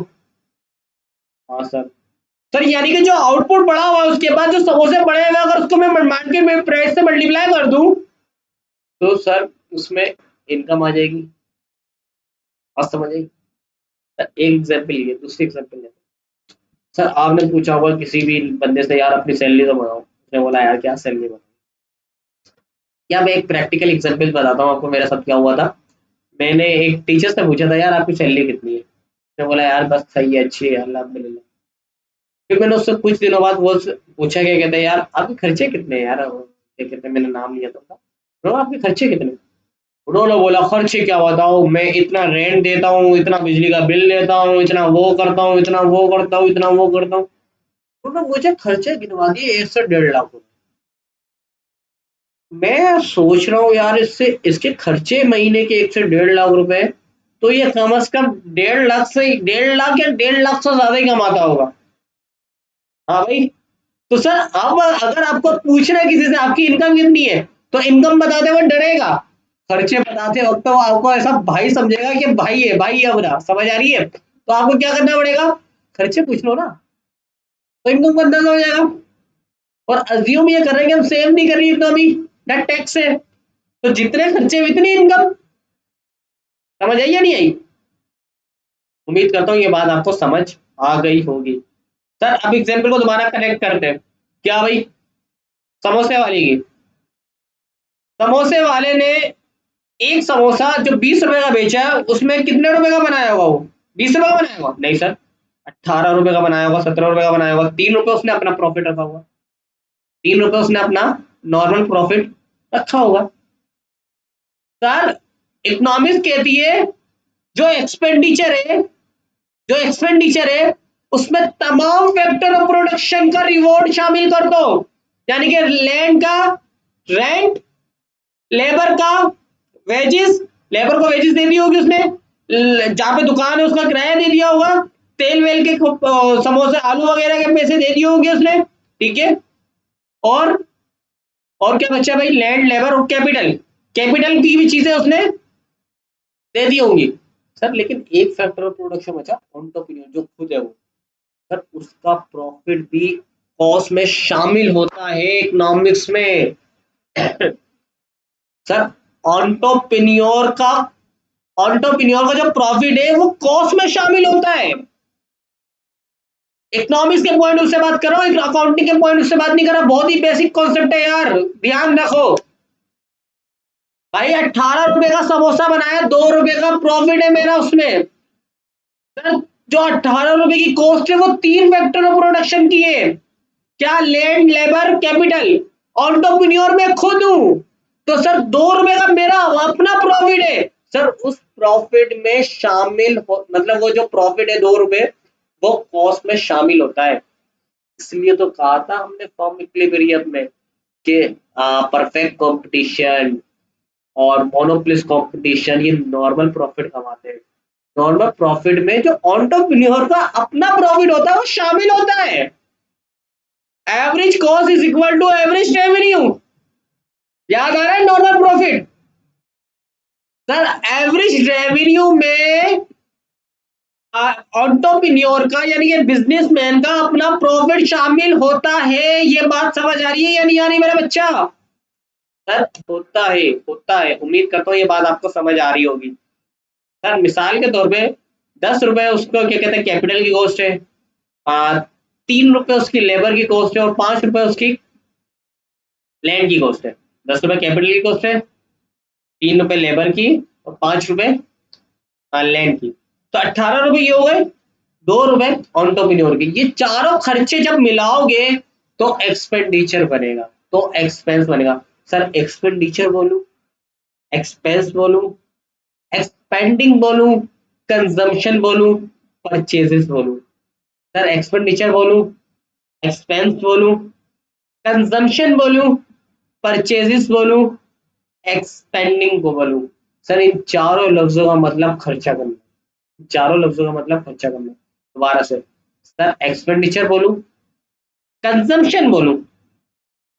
हाँ सर, सर यानी कि जो आउटपुट बढ़ा हुआ है उसके बाद जो समोसे बढ़े हुए हैं, अगर उसको मैं मार्केट में प्राइस से मल्टीप्लाई कर दूं, तो सर उसमें इनकम आ जाएगी, बात समझ आएगी। सर एक एग्जाम्पल लिए, दूसरी एग्जाम्पल लेते हैं। सर आपने पूछा होगा किसी भी बंदे से यार अपनी सैलरी तो बढ़ाओ, उसने बोला यार क्या सैलरी बढ़ाओ, या मैं एक प्रैक्टिकल एग्जाम्पल बताता हूँ आपको, मेरे साथ क्या हुआ था। मैंने एक टीचर से पूछा था यार आपकी सैलरी कितनी है, उसने बोला यार बस सही है, अच्छी है, अल्हम्दुलिल्लाह। फिर मैंने उससे कुछ दिनों बाद वो पूछा, क्या कहते हैं यार आपके खर्चे कितने हैं यार, क्या कहते हैं, मैंने नाम लिया था उसका, "ब्रो, आपके खर्चे कितने", उन्होंने बोला खर्चे क्या बताओ, मैं इतना रेंट देता हूँ, इतना बिजली का बिल लेता हूँ, इतना वो करता हूँ, इतना वो करता हूँ, इतना वो करता हूँ। उन्होंने मुझे खर्चे गिनवा दिए 1 से 1.5 लाख रुपए। मैं सोच रहा हूँ यार, इससे इसके खर्चे महीने के 1 से 1.5 लाख रुपए, तो ये कम से कम 1.5 लाख से 1.5 लाख या 1.5 लाख से ज्यादा ही कमाता होगा। हाँ भाई। तो सर अब अगर आपको पूछना है किसी से आपकी इनकम कितनी है, तो इनकम बताते हुए डरेगा, खर्चे बताते वक्त तो आपको ऐसा भाई समझेगा कि भाई है अपना, समझ आ रही है, तो आपको क्या करना पड़ेगा, खर्चे पूछ लो ना, तो इनकम का अंदाजा हो जाएगा। और अज्यूम ये कर रहे हैं कि हम सेव नहीं कर रही इकोनॉमी नेट टैक्स से, तो जितने खर्चे उतनी इनकम। समझ आई या नहीं आई? उम्मीद करता हूँ ये बात आपको समझ आ गई होगी। सर अब एग्जाम्पल को दोबारा कनेक्ट करते हैं। क्या भाई? समोसे वाले की, समोसे वाले ने एक समोसा जो 20 रुपए का बेचा है, उसमें कितने रुपए का बनाया होगा वो? 20 रुपए का बनाया होगा? नहीं सर, 18 रुपए का बनाया होगा, 17 रुपए का बनाया होगा। 3 रुपए उसने अपना प्रॉफिट रखा होगा, 3 रुपए उसने अपना नॉर्मल प्रॉफिट रखा होगा। सर इकोनॉमिक्स कहती है जो एक्सपेंडिचर है, जो एक्सपेंडिचर है उसमें तमाम फैक्टर ऑफ प्रोडक्शन का रिवॉर्ड शामिल कर दो, यानी कि लैंड का रेंट, लेबर का वेजेस, लेबर को वेजेस दे दी होगी उसने, जहां पे दुकान है उसका किराया दे दिया होगा, तेल वेल के समोसे आलू वगैरह के पैसे दे दिए होंगे उसने, ठीक है। और और क्या बचा भाई? लैंड, लेबर और कैपिटल, कैपिटल की भी चीजें उसने दे दी होंगी। सर लेकिन एक फैक्टर ऑफ प्रोडक्शन बचा, एंटरप्रेन्योर जो खुद है वो, सर उसका प्रॉफिट भी कॉस्ट में शामिल होता है इकोनॉमिक्स में। सर एंटरप्रेन्योर का, एंटरप्रेन्योर का जो प्रॉफिट है वो कॉस्ट में शामिल होता है। इकोनॉमिक्स के पॉइंट से बात कर रहा हूँ, अकाउंटिंग के पॉइंट से बात नहीं कर रहा। बहुत ही बेसिक कॉन्सेप्ट है यार, ध्यान रखो। भाई 18 रुपए का समोसा बनाया, 2 रुपए का प्रॉफिट है मेरा उसमें। सर जो 18 रुपए की कॉस्ट है वो 3 फैक्टर ऑफ प्रोडक्शन की है। क्या? Land, labour, capital. एंटरप्रेन्योर में खुद हूं, तो सर 2 रुपए का मेरा अपना प्रॉफिट है। सर उस प्रॉफिट में शामिल हो, मतलब वो जो प्रॉफिट है 2 रुपए, वो कॉस्ट में शामिल होता है। इसलिए तो कहा था हमने फॉर्म इक्विलिब्रियम में कि परफेक्ट कंपटीशन और मोनोपोलिस्ट कंपटीशन ये नॉर्मल प्रॉफिट कमाते हैं। नॉर्मल प्रॉफिट में जो एंटरप्रेन्योर का अपना प्रॉफिट होता है वो शामिल होता है। Average cost is equal to average revenue. याद आ रहा है normal profit? Sir average revenue में एंटरप्रेन्योर का यानी कि बिजनेसमैन का अपना प्रॉफिट शामिल होता है। ये बात समझ आ रही है या नहीं आ रही मेरा बच्चा? सर होता है, होता है। उम्मीद करता हूँ ये बात आपको समझ आ रही होगी। सर मिसाल के तौर पे 10 रुपए उसको क्या कहते हैं कैपिटल की कॉस्ट है, 3 रुपए उसकी लेबर की कॉस्ट है और 5 रुपए उसकी लैंड की कॉस्ट है। 10 रुपए कैपिटल की कॉस्ट है, 3 रुपए लेबर की और 5 रुपए लैंड की, तो 18 रुपए ये हो गए। 2 रुपए एंटरप्रेन्योर के। ये चारों खर्चे जब मिलाओगे तो एक्सपेंडिचर बनेगा, तो एक्सपेंस बनेगा। सर एक्सपेंडिचर बोलूं, एक्सपेंस बोलूं, एक्सपेंडिंग बोलूं, कंजम्पशन बोलूं, परचेजेस बोलूं। सर एक्सपेंडिचर बोलूं, एक्सपेंस बोलूं, कंजम्पशन बोलूं, परचेजेस बोलूं, एक्सपेंडिंग को बोलूं। सर इन चारों लफ्जों का मतलब खर्चा करना, चारों लफ्जों का मतलब खर्चा करना। दोबारा से, सर एक्सपेंडिचर बोलूं, कंजम्पशन बोलूं,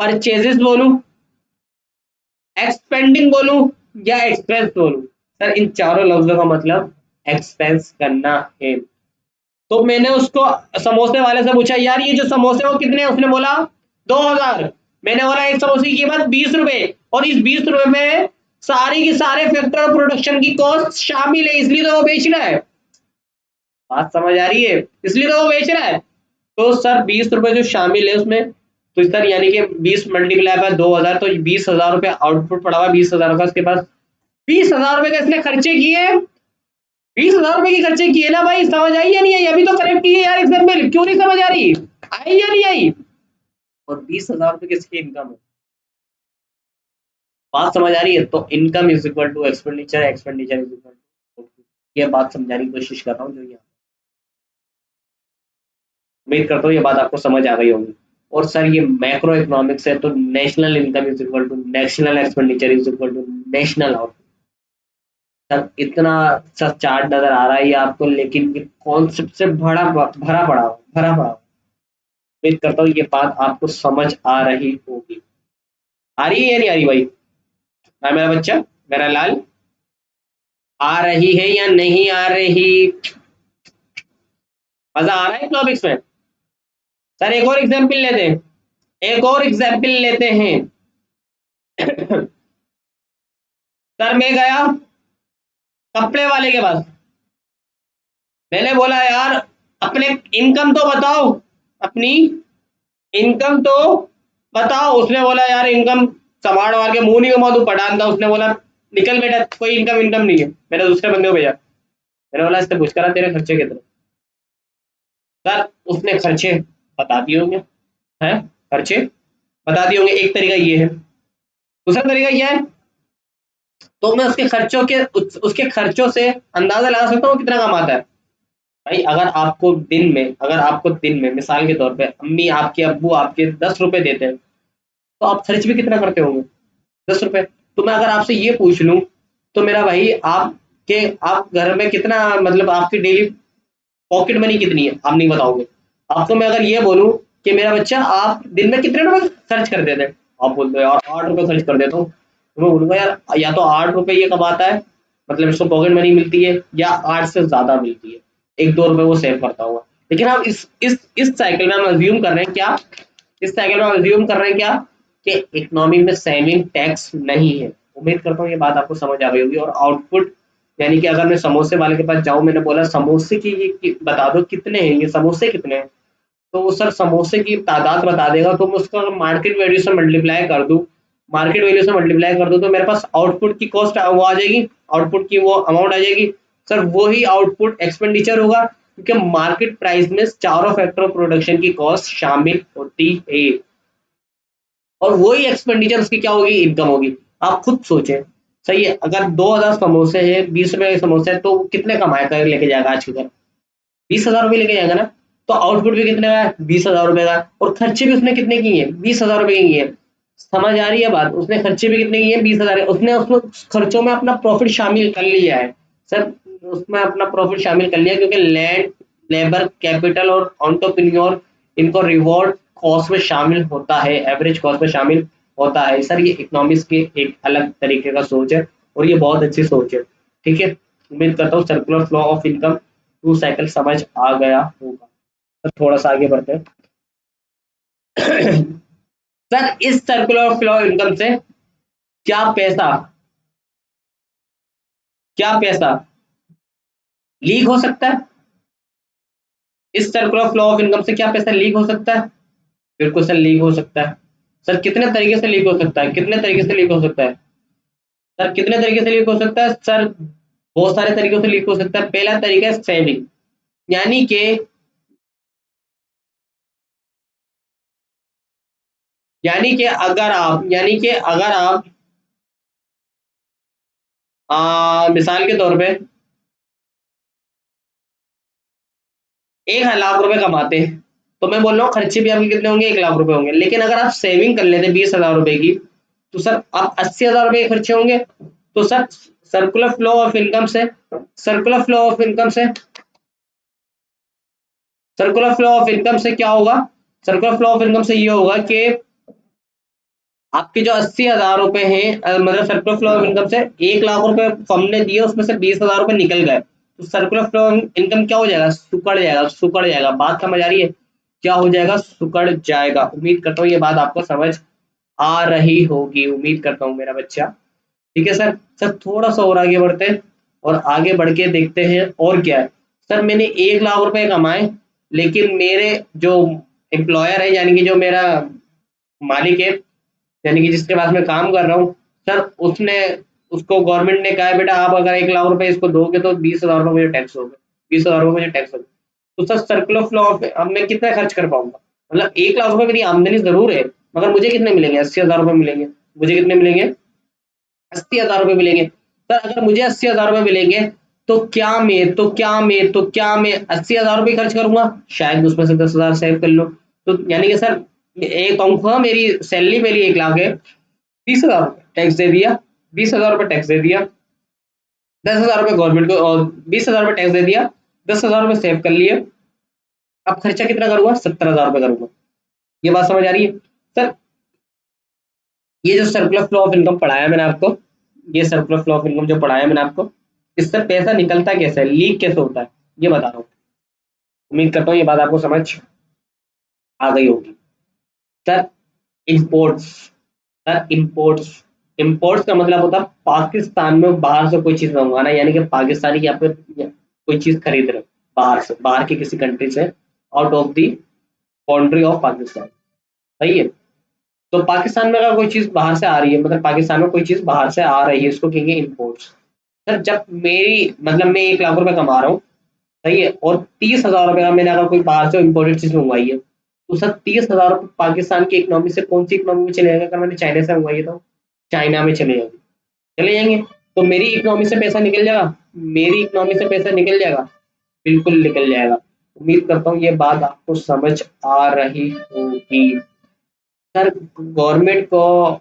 परचेजेस बोलूं, एक्सपेंडिंग बोलूं या एक्सपेंस बोलूं, सर इन चारों लफ्जों का मतलब एक्सपेंस करना है। तो मैंने उसको समोसे वाले से पूछा, यार ये जो समोसे वो कितने हैं? उसने बोला 2000। मैंने बोला एक समोसे की कीमत 20 रुपए, और इस 20 रुपए में सारी की सारे फैक्टर ऑफ प्रोडक्शन की कॉस्ट शामिल है, इसलिए तो वो बेच रहा है। बात समझ आ रही है? इसलिए तो वो बेच रहा है। तो सर 20 रुपए जो शामिल है उसमें, तो सर यानी कि 20 मल्टीप्लाई बाय 2000, तो 20,000 रुपए आउटपुट पड़ा हुआ, 20,000 का उसके पास। 20,000 रुपए का इसने खर्चे किए, 20,000 रुपए की खर्चे किए ना भाई। समझ आई या नहीं आई? अभी तो करेक्ट की है यार एग्जाम्पल, क्यों नहीं समझ आ रही? आई या नहीं आई? और 20,000 रुपए किसकी इनकम है? बात समझ आ रही है? तो income is equal to expenditure, expenditure is equal to, ये बात समझाने की कोशिश कर रहा हूँ जो यहाँ, उम्मीद करता हूँ ये बात आपको समझ आ गई होगी। और सर ये मैक्रो इकोनॉमिक्स है, तो national income is equal to national expenditure is equal to national output. Sir इतना सा चार्ट नजर आ रहा है ये आपको, लेकिन ये कॉन्सेप्ट से भरा पड़ा। उम्मीद करता हूँ ये बात आपको समझ आ रही होगी। आ रही है या नहीं आ रही भाई? हाँ मेरा बच्चा, मेरा लाल, आ रही है या नहीं आ रही? मजा आ रहा है टॉपिक्स में? सर एक और एग्जाम्पल लेते हैं, एक और एग्जाम्पल लेते हैं। सर मैं गया कपड़े वाले के पास, मैंने बोला यार अपने इनकम तो बताओ, अपनी इनकम तो बताओ। उसने बोला यार इनकम, संभाल वार के मुंह नहीं घुमा दूं पठान था, उसने बोला निकल बेटा कोई इनकम इनकम नहीं है। मैंने दूसरे बंदे को भेजा, मैंने बोला इससे पूछ करा तेरे खर्चे कितने। सर उसने खर्चे बता दिए होंगे, हैं खर्चे बता दिए होंगे। एक तरीका ये है, दूसरा तरीका ये है, तो मैं उसके खर्चों से अंदाजा लगा सकता हूँ कितना कमाता है। भाई अगर आपको दिन में मिसाल के तौर पे अम्मी आपके अब्बू आपके 10 रुपए देते हैं, तो आप खर्च भी कितना करते होंगे? 10 रुपए। तो मैं अगर आपसे ये पूछ लूं, तो मेरा भाई आप घर में कितना, मतलब आपकी डेली पॉकेट मनी कितनी है, आप नहीं बताओगे। आपको मैं अगर ये बोलूं कि मेरा बच्चा आप दिन में कितने रुपए खर्च कर देते हैं, आप बोलते हो यार 8 रुपए खर्च कर देता हूँ, तो मैं बोलूंगा यार या तो 8 रुपए ये कमाता है, मतलब इसको पॉकेट मनी मिलती है, या 8 से ज्यादा मिलती है, 1-2 रुपए वो सेव करता होगा। लेकिन हम इस साइकिल में हम अज्यूम कर रहे हैं क्या, इस साइकिल में हम अज्यूम कर रहे हैं क्या, कि इकोनॉमी में सेविंग टैक्स नहीं है। उम्मीद करता हूँ ये बात आपको समझ आ गई होगी। और आउटपुट यानी कि अगर मैं समोसे वाले के पास जाऊं, मैंने बोला समोसे की बता दो कितने हैं, ये समोसे कितने हैं, तो वो सर समोसे की तादाद बता देगा। तो मैं उसका मार्केट वैल्यू से मल्टीप्लाई कर दूं, तो मेरे पास आउटपुट की कॉस्ट वो आ जाएगी, आउटपुट की वो अमाउंट आ जाएगी। सर वही आउटपुट एक्सपेंडिचर होगा, क्योंकि मार्केट प्राइस में चारों फैक्टर ऑफ प्रोडक्शन की कॉस्ट शामिल होती है, और वही एक्सपेंडिचर उसकी क्या होगी, इनकम होगी। आप खुद सोचें, सही है, अगर 2000 समोसे है, 20 रुपए के समोसे है, तो कितने कमाए कर लेके जाएगा आज के घर? 20,000 रुपये लेके जाएगा ना। तो आउटपुट भी कितने का है, 20,000 रुपये का, और खर्चे भी उसने कितने किए, 20,000 रुपये के किए। समझ आ रही है बात? उसने खर्चे भी कितने किए, 20,000, उसने उसमें खर्चों में अपना प्रॉफिट शामिल कर लिया है। सर उसमें अपना प्रॉफिट शामिल कर लिया, क्योंकि लैंड, लेबर, कैपिटल और एंटरप्रेन्योर, इनको रिवॉर्ड कॉस्ट में शामिल होता है, एवरेज कॉस्ट में शामिल होता है। सर ये इकोनॉमिक्स के एक अलग तरीके का सोच है, और ये बहुत अच्छी सोच है। ठीक है, उम्मीद करता हूँ circular flow of income to cycle समझ आ गया होगा। तो थोड़ा सा आगे बढ़ते हैं। सर इस सर्कुलर फ्लो इनकम से क्या पैसा क्या पैसा लीक हो सकता है? इस सर्कुलर फ्लो ऑफ इनकम से क्या पैसा लीक हो सकता है? बिल्कुल सर लीक हो सकता है। सर कितने तरीके से लीक हो सकता है, कितने तरीके से लीक हो सकता है? सर कितने तरीके से लीक हो सकता है? सर बहुत सारे तरीकों से लीक हो सकता है। पहला तरीका है सेविंग, यानी कि अगर आप मिसाल के तौर पे 1 लाख रुपए कमाते हैं, तो मैं बोल रहा हूँ खर्चे भी आपके कितने होंगे, 1 लाख रुपए होंगे। लेकिन अगर आप सेविंग कर लेते 20,000 रुपए की, तो सर आप 80,000 रुपए खर्चे होंगे। तो sir circular flow of income से सर्कुलर फ्लो ऑफ इनकम से सर्कुलर फ्लो ऑफ इनकम से क्या होगा? सर्कुलर फ्लो ऑफ इनकम से ये होगा कि आपके जो 80,000 रुपए हैं, मतलब सर्कुलर फ्लो ऑफ इनकम से 1 लाख रुपए फर्म ने दिए, उसमें से 20,000 रुपए निकल गए, तो सर्कुलर फ्लो इनकम क्या हो जाएगा, सुकड़ जाएगा। बात समझ आ रही है? क्या हो जाएगा, सुकड़ जाएगा। उम्मीद करता हूँ ये बात आपको समझ आ रही होगी, उम्मीद करता हूँ मेरा बच्चा। ठीक है सर। सर थोड़ा सा और आगे बढ़ते हैं, और आगे बढ़ के देखते हैं और क्या है। सर मैंने 1 लाख रुपए कमाए, लेकिन मेरे जो एम्प्लॉयर है, यानी कि जो मेरा मालिक है, यानी कि जिसके पास मैं काम कर रहा हूँ, सर उसने उसको गवर्नमेंट ने कहा है बेटा आप अगर 1 लाख रुपए इसको दोगे तो 20,000 रुपये मुझे टैक्स होगा, 20,000 रुपये मुझे टैक्स होगा। तो सर सर्कुलर फ्लो ऑफ, अब मैं कितना खर्च कर पाऊंगा? मतलब 1 लाख रुपए मेरी आमदनी जरूर है, मगर मुझे कितने मिलेंगे, 80,000 रुपये मिलेंगे। मुझे कितने मिलेंगे? 80,000 रुपये मिलेंगे। सर अगर मुझे 80,000 रुपये मिलेंगे तो क्या मैं 80,000 रुपये खर्च करूंगा, शायद उसमें से 10,000 सेव कर लो। तो यानी कि सर एक अंक मेरी सैलरी मेरी 1 लाख है, 20,000 टैक्स दे दिया, 20,000 रुपये टैक्स दे दिया, 10,000 रुपये गवर्नमेंट को, और 20,000 रुपये टैक्स दे दिया, 10,000 रुपये सेव कर लिए। अब खर्चा कितना करूंगा, 70,000 रुपये करूंगा। ये बात समझ आ रही है सर? ये जो सर्कुलर फ्लो ऑफ इनकम पढ़ाया मैंने आपको, ये सर्कुलर फ्लो ऑफ इनकम जो पढ़ाया मैंने आपको, इससे पैसा निकलता कैसे है, लीक कैसे होता है, ये बता रहा हूँ। उम्मीद करता हूँ ये बात आपको समझ आ गई होगी। Sir imports, sir imports, imports का मतलब होता है पाकिस्तान में बाहर से कोई चीज मंगवाना, यानी कि पाकिस्तानी यहाँ पे कोई चीज खरीद रहे हो बाहर से, बाहर की किसी कंट्री से, out of the boundary of Pakistan, सही है। तो पाकिस्तान में अगर कोई चीज बाहर से आ रही है, मतलब पाकिस्तान में कोई चीज बाहर से आ रही है, इसको कहेंगे इम्पोर्ट्स। सर जब मेरी मतलब मैं 1 लाख रुपए कमा रहा हूँ, सही है, और 30,000 रुपए का मैंने अगर कोई बाहर से इम्पोर्टेड चीज मंगवाई है, तो सर 30,000 रुपये पाकिस्तान की इकोनॉमी से कौन सी इकोनॉमी में चले जाएंगे, अगर मैंने चाइना से मंगवाई है तो चाइना में चले जाएंगे। तो मेरी इकोनॉमी से पैसा निकल जाएगा, मेरी इकोनॉमी से पैसा निकल जाएगा, बिल्कुल निकल जाएगा। उम्मीद करता हूँ ये बात आपको समझ आ रही होगी। सर गवर्नमेंट को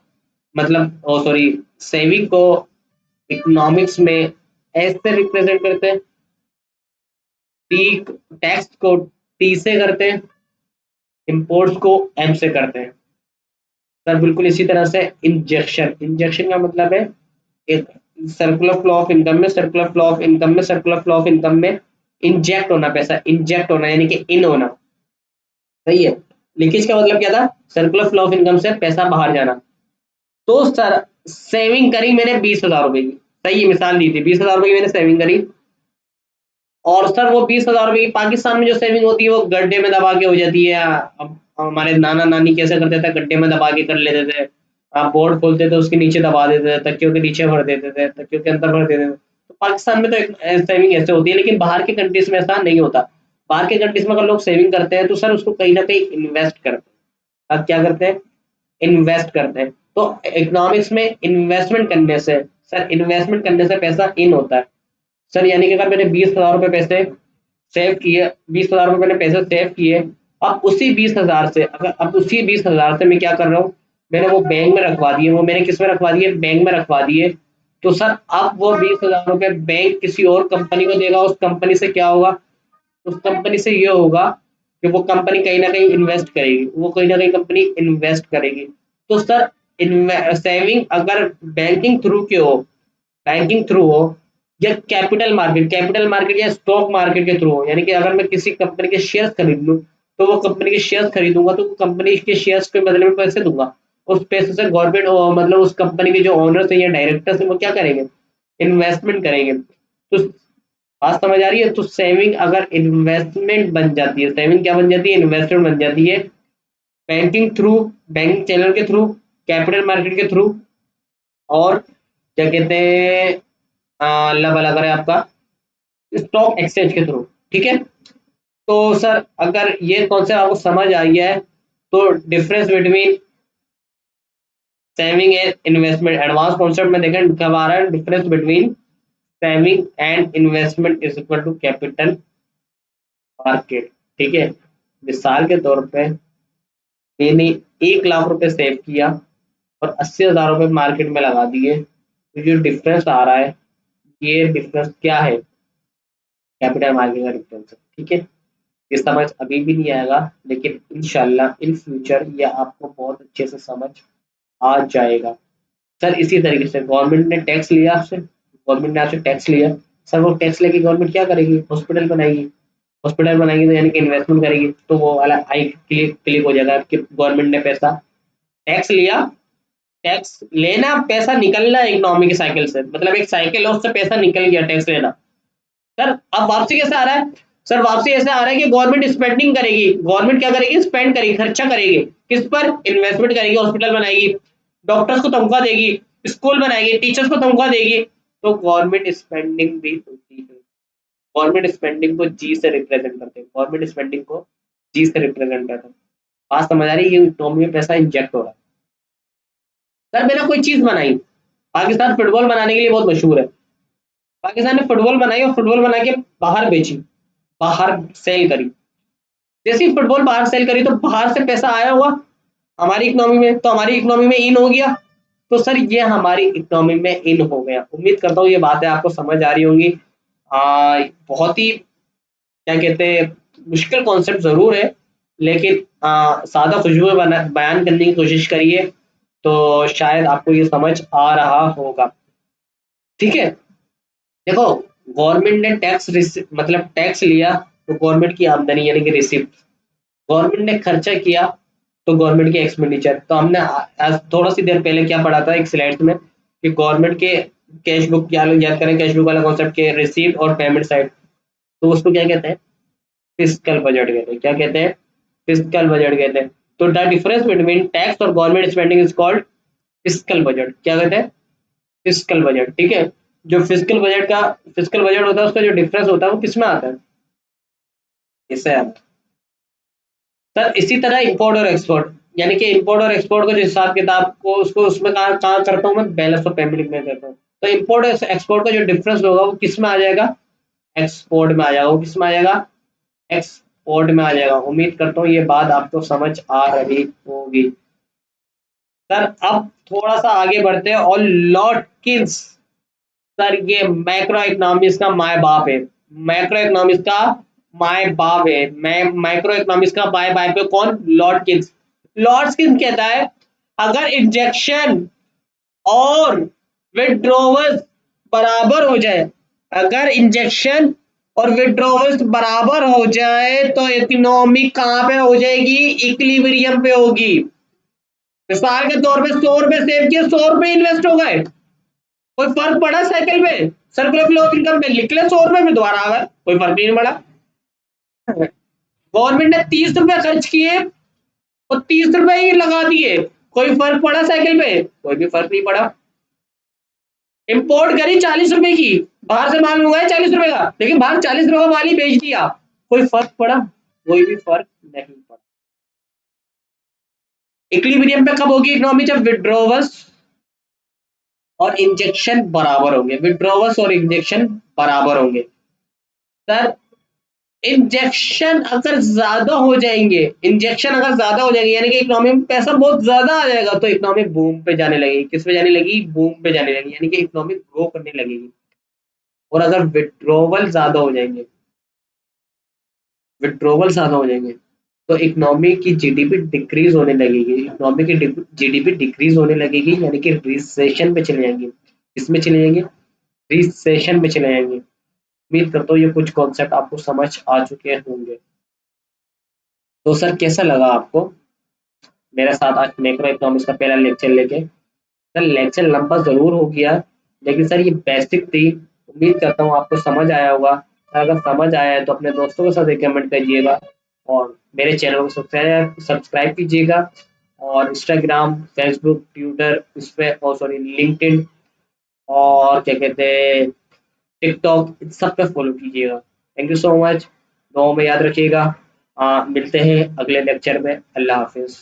मतलब ओ सॉरी सेविंग को इकोनॉमिक्स में ऐसे रिप्रेजेंट करते हैं, टी टैक्स को टी से करते हैं, इम्पोर्ट्स को एम से करते हैं। सर बिल्कुल इसी तरह से इंजेक्शन, इंजेक्शन का मतलब है एक सर्कुलर फ्लो ऑफ इनकम में, सर्कुलर फ्लो ऑफ इनकम में, सर्कुलर फ्लो ऑफ इनकम में इंजेक्ट होना, पैसा इंजेक्ट होना यानी कि इन होना, सही है। लीकेज का मतलब क्या था, सर्कुलर फ्लो ऑफ इनकम से पैसा बाहर जाना। तो सर सेविंग करी मैंने 20,000 रुपए की, सही है, मिसाल दी थी 20,000 रुपए की मैंने सेविंग करी, और सर वो 20,000 रुपए की पाकिस्तान में जो सेविंग होती है वो गड्ढे में दबा के हो जाती है। अब हमारे नाना नानी कैसे करते थे, गड्ढे में दबा के कर लेते थे। आप बोर्ड खोलते थे उसके नीचे दबा देते थे, तकियों के नीचे भर देते थे, तकियों के अंदर भर देते थे। तो पाकिस्तान में तो एक सेविंग ऐसे होती है, लेकिन बाहर के कंट्रीज में ऐसा नहीं होता। बाहर के कंट्रीज में अगर लोग सेविंग करते हैं तो सर उसको कहीं ना कहीं इन्वेस्ट करते हैं। अब क्या करते हैं, इन्वेस्ट करते हैं। तो इकोनॉमिक्स में इन्वेस्टमेंट करने से, सर इन्वेस्टमेंट करने से पैसा इन होता है। सर यानी कि अगर मैंने 20,000 रुपये पैसे सेव किए, 20,000 रुपये मैंने पैसे सेव किए, अब उसी 20,000 से, अगर अब उसी 20,000 से मैं क्या कर रहा हूँ, मैंने वो बैंक में रखवा दिए, वो मैंने किस में रखवा दिए, बैंक में रखवा दिए। तो सर अब वो 20,000 रुपये बैंक किसी और कंपनी को देगा, उस कंपनी से क्या होगा, उस कंपनी से ये होगा कि वो कंपनी कहीं ना कहीं इन्वेस्ट करेगी, वो कहीं ना कहीं कंपनी इन्वेस्ट करेगी। तो सर सेविंग अगर बैंकिंग थ्रू के हो, बैंकिंग थ्रू हो, या कैपिटल मार्केट या स्टॉक मार्केट के थ्रू हो, यानी कि अगर मैं किसी कंपनी के शेयर खरीद लूँ, तो वो कंपनी के शेयर खरीदूंगा तो कंपनी के शेयर्स के बदले में पैसे दूंगा, उस पैसे से गवर्नमेंट मतलब उस कंपनी के जो ओनर्स है या डायरेक्टर्स है वो क्या करेंगे, इन्वेस्टमेंट करेंगे। तो बात समझ आ रही है? तो सेविंग अगर इन्वेस्टमेंट बन जाती है, सेविंग क्या बन जाती है, इन्वेस्टमेंट बन जाती है, बैंकिंग थ्रू, बैंकिंग चैनल के थ्रू, कैपिटल मार्केट के थ्रू, और क्या कहते हैं, अल्लाह भला करे आपका, स्टॉक एक्सचेंज के थ्रू। ठीक है, तो सर अगर ये कॉन्सेप्ट आपको समझ आ गया है, तो difference between saving and investment, advance concept में देखें कब आ रहा है, difference between saving and investment is equal to capital market. ठीक है, मिसाल के तौर पे मैंने 1 लाख रुपए सेव किया और 80,000 रुपये मार्केट में लगा दिए, तो जो डिफरेंस आ रहा है, ये डिफरेंस क्या है, कैपिटल मार्केट का डिफरेंस है। ठीक है, ये समझ अभी भी नहीं आएगा, लेकिन इंशाल्लाह इन फ्यूचर ये आपको बहुत अच्छे से समझ आ जाएगा। सर इसी तरीके से गवर्नमेंट ने टैक्स लिया आपसे, गवर्नमेंट ने आपसे टैक्स लिया, सर वो टैक्स लेके गवर्नमेंट क्या करेगी, हॉस्पिटल बनाएगी, हॉस्पिटल बनाएगी तो यानी कि इन्वेस्टमेंट करेगी, तो वो वाला आई क्लिक क्लिक हो जाएगा कि गवर्नमेंट ने पैसा टैक्स लिया, टैक्स लेना, पैसा निकलना इकोनॉमी की साइकिल से, मतलब एक साइकिल है उससे पैसा निकल गया टैक्स लेना। सर अब वापसी कैसे आ रहा है, सर वापसी ऐसे आ रहा है कि गवर्नमेंट स्पेंडिंग करेगी, गवर्नमेंट क्या करेगी, स्पेंड करेगी, खर्चा करेगी, किस पर, इन्वेस्टमेंट करेगी, हॉस्पिटल बनाएगी, डॉक्टर्स को तनख्वाह देगी, स्कूल बनाएगी, टीचर्स को तनख्वाह देगी। तो गवर्नमेंट स्पेंडिंग भी होती है, गवर्नमेंट स्पेंडिंग को जी से रिप्रेजेंट करते हैं, गवर्नमेंट स्पेंडिंग को जी से रिप्रेजेंट करते हैं। बात समझ आ रही है, ये इकोनॉमी में पैसा इंजेक्ट हो रहा है। सर मैंने कोई चीज बनाई, पाकिस्तान फुटबॉल बनाने के लिए बहुत मशहूर है। पाकिस्तान ने फुटबॉल बनाई और फुटबॉल बना के बाहर बेची, बाहर सेल करी। जैसे ही फुटबॉल बाहर सेल करी तो बाहर से पैसा आया हुआ हमारी इकोनॉमी में, तो हमारी इकोनॉमी में इन हो गया। तो सर ये हमारी इकोनॉमी में इन हो गया। उम्मीद करता हूँ ये बातें आपको समझ आ रही होंगी। बहुत ही क्या कहते हैं, मुश्किल कॉन्सेप्ट जरूर है, लेकिन सादा खुशबू बयान करने की कोशिश करिए तो शायद आपको ये समझ आ रहा होगा। ठीक है, देखो, गवर्नमेंट ने मतलब टैक्स लिया तो गवर्नमेंट की आमदनी यानी कि रिसिप्ट, गवर्नमेंट ने खर्चा किया तो गवर्नमेंट की एक्सपेंडिचर। तो हमने आज थोड़ा सी देर पहले क्या पढ़ा था एक स्लाइड में कि गवर्नमेंट के कैश बुक, याद करें कैश बुक वाला कॉन्सेप्ट के रिसीट और पेमेंट साइड, तो उसको क्या कहते हैं, फिस्कल बजट कहते हैं। क्या कहते हैं, फिस्कल बजट कहते हैं। तो द डिफरेंस बिटवीन टैक्स और government spending is called fiscal budget. क्या कहते हैं, फिस्कल बजट। ठीक है, जो फिस्कल बजट होता है उसका जो डिफरेंस होता है वो किसमें आता है, इससे आता है। सर इसी तरह इंपोर्ट और एक्सपोर्ट, यानी कि इंपोर्ट और एक्सपोर्ट का जो हिसाब किताब को उसको उसमें कहाँ कहाँ करता हूँ मैं, बैलेंस ऑफ पेमेंट में करता हूँ। तो इंपोर्ट और एक्सपोर्ट का जो डिफरेंस होगा वो किस में आ जाएगा, एक्सपोर्ट में आ जाएगा। वो किस में आ जाएगा, एक्सपोर्ट में आ जाएगा। उम्मीद करता हूँ ये बात आपको समझ आ रही होगी। सर अब थोड़ा सा आगे बढ़ते हैं। और लॉटकिंस, सर ये मैक्रो इकोनॉमिक्स का माय बाप है। मैक्रो इकोनॉमिक्स का माय बाप है। मैं माइक्रो इकोनॉमिक्स का बाय बाय पे कौन, लॉटकिंस। लॉटकिंस कहता है अगर इंजेक्शन और विड्रोवल बराबर हो जाए, अगर इंजेक्शन और विड्रोवल बराबर हो जाए तो इकोनॉमी कहाँ पे हो जाएगी, इक्विलिब्रियम पे होगी। मिसाल के तौर पे 100 रुपए सेव किए, 100 रुपए इन्वेस्ट हो गए, कोई फर्क पड़ा साइकिल में, सर्कुलर फ्लो ऑफ इनकम में निकले 100 रुपए में दोबारा आ गए, कोई फर्क नहीं पड़ा। गवर्नमेंट ने 30 रुपए खर्च किए और 30 रुपए ही लगा दिए, कोई फर्क पड़ा साइकिल में, कोई भी फर्क नहीं पड़ा। इंपोर्ट करी 40 रुपए की, बाहर से माल मंगाया 40 रुपए का, लेकिन बाहर 40 रुपए का माल ही बेच दिया, कोई फर्क पड़ा, कोई भी फर्क नहीं पड़ा। इक्विलिब्रियम पे कब होगी इकोनॉमी, जब विड्रोवल्स और इंजेक्शन बराबर होंगे, विड्रोवल्स और इंजेक्शन बराबर होंगे। सर इंजेक्शन अगर ज्यादा हो जाएंगे, इंजेक्शन अगर ज्यादा हो जाएंगे यानी कि इकोनॉमी में पैसा बहुत ज्यादा आ जाएगा, तो इकोनॉमी बूम पे जाने लगेगी। किस पे जाने लगेगी, बूम पे जाने लगेगी, यानी कि इकोनॉमी ग्रो करने लगेगी। और अगर विड्रोवल ज्यादा हो जाएंगे, विड्रोवल ज्यादा हो जाएंगे तो इकोनॉमी की जीडीपी डिक्रीज होने लगेगी, इकोनॉमी की जीडीपी डिक्रीज होने लगेगी, यानी कि रिसेशन पे चले जाएंगे। किसमें चले जाएंगे, रिसेशन में चले जाएंगे। उम्मीद करता हूँ ये कुछ कॉन्सेप्ट आपको समझ आ चुके होंगे। तो सर कैसा लगा आपको मेरे साथ आज मैक्रो इकोनॉमिक्स का पहला लेक्चर लेके। सर लेक्चर लंबा जरूर हो गया, लेकिन सर ये बेसिक थी। उम्मीद करता हूँ आपको समझ आया होगा। अगर समझ आया है तो अपने दोस्तों के साथ रिकमेंड करिएगा और मेरे चैनल को सब्सक्राइब कीजिएगा। और इंस्टाग्राम, फेसबुक, ट्विटर, इस पे, और सॉरी लिंक्डइन, और क्या कहते हैं, टिकटॉक, इन सब पे फॉलो कीजिएगा। Thank you so much. दुआओं में याद रखिएगा। मिलते हैं अगले लेक्चर में। अल्लाह हाफिज़।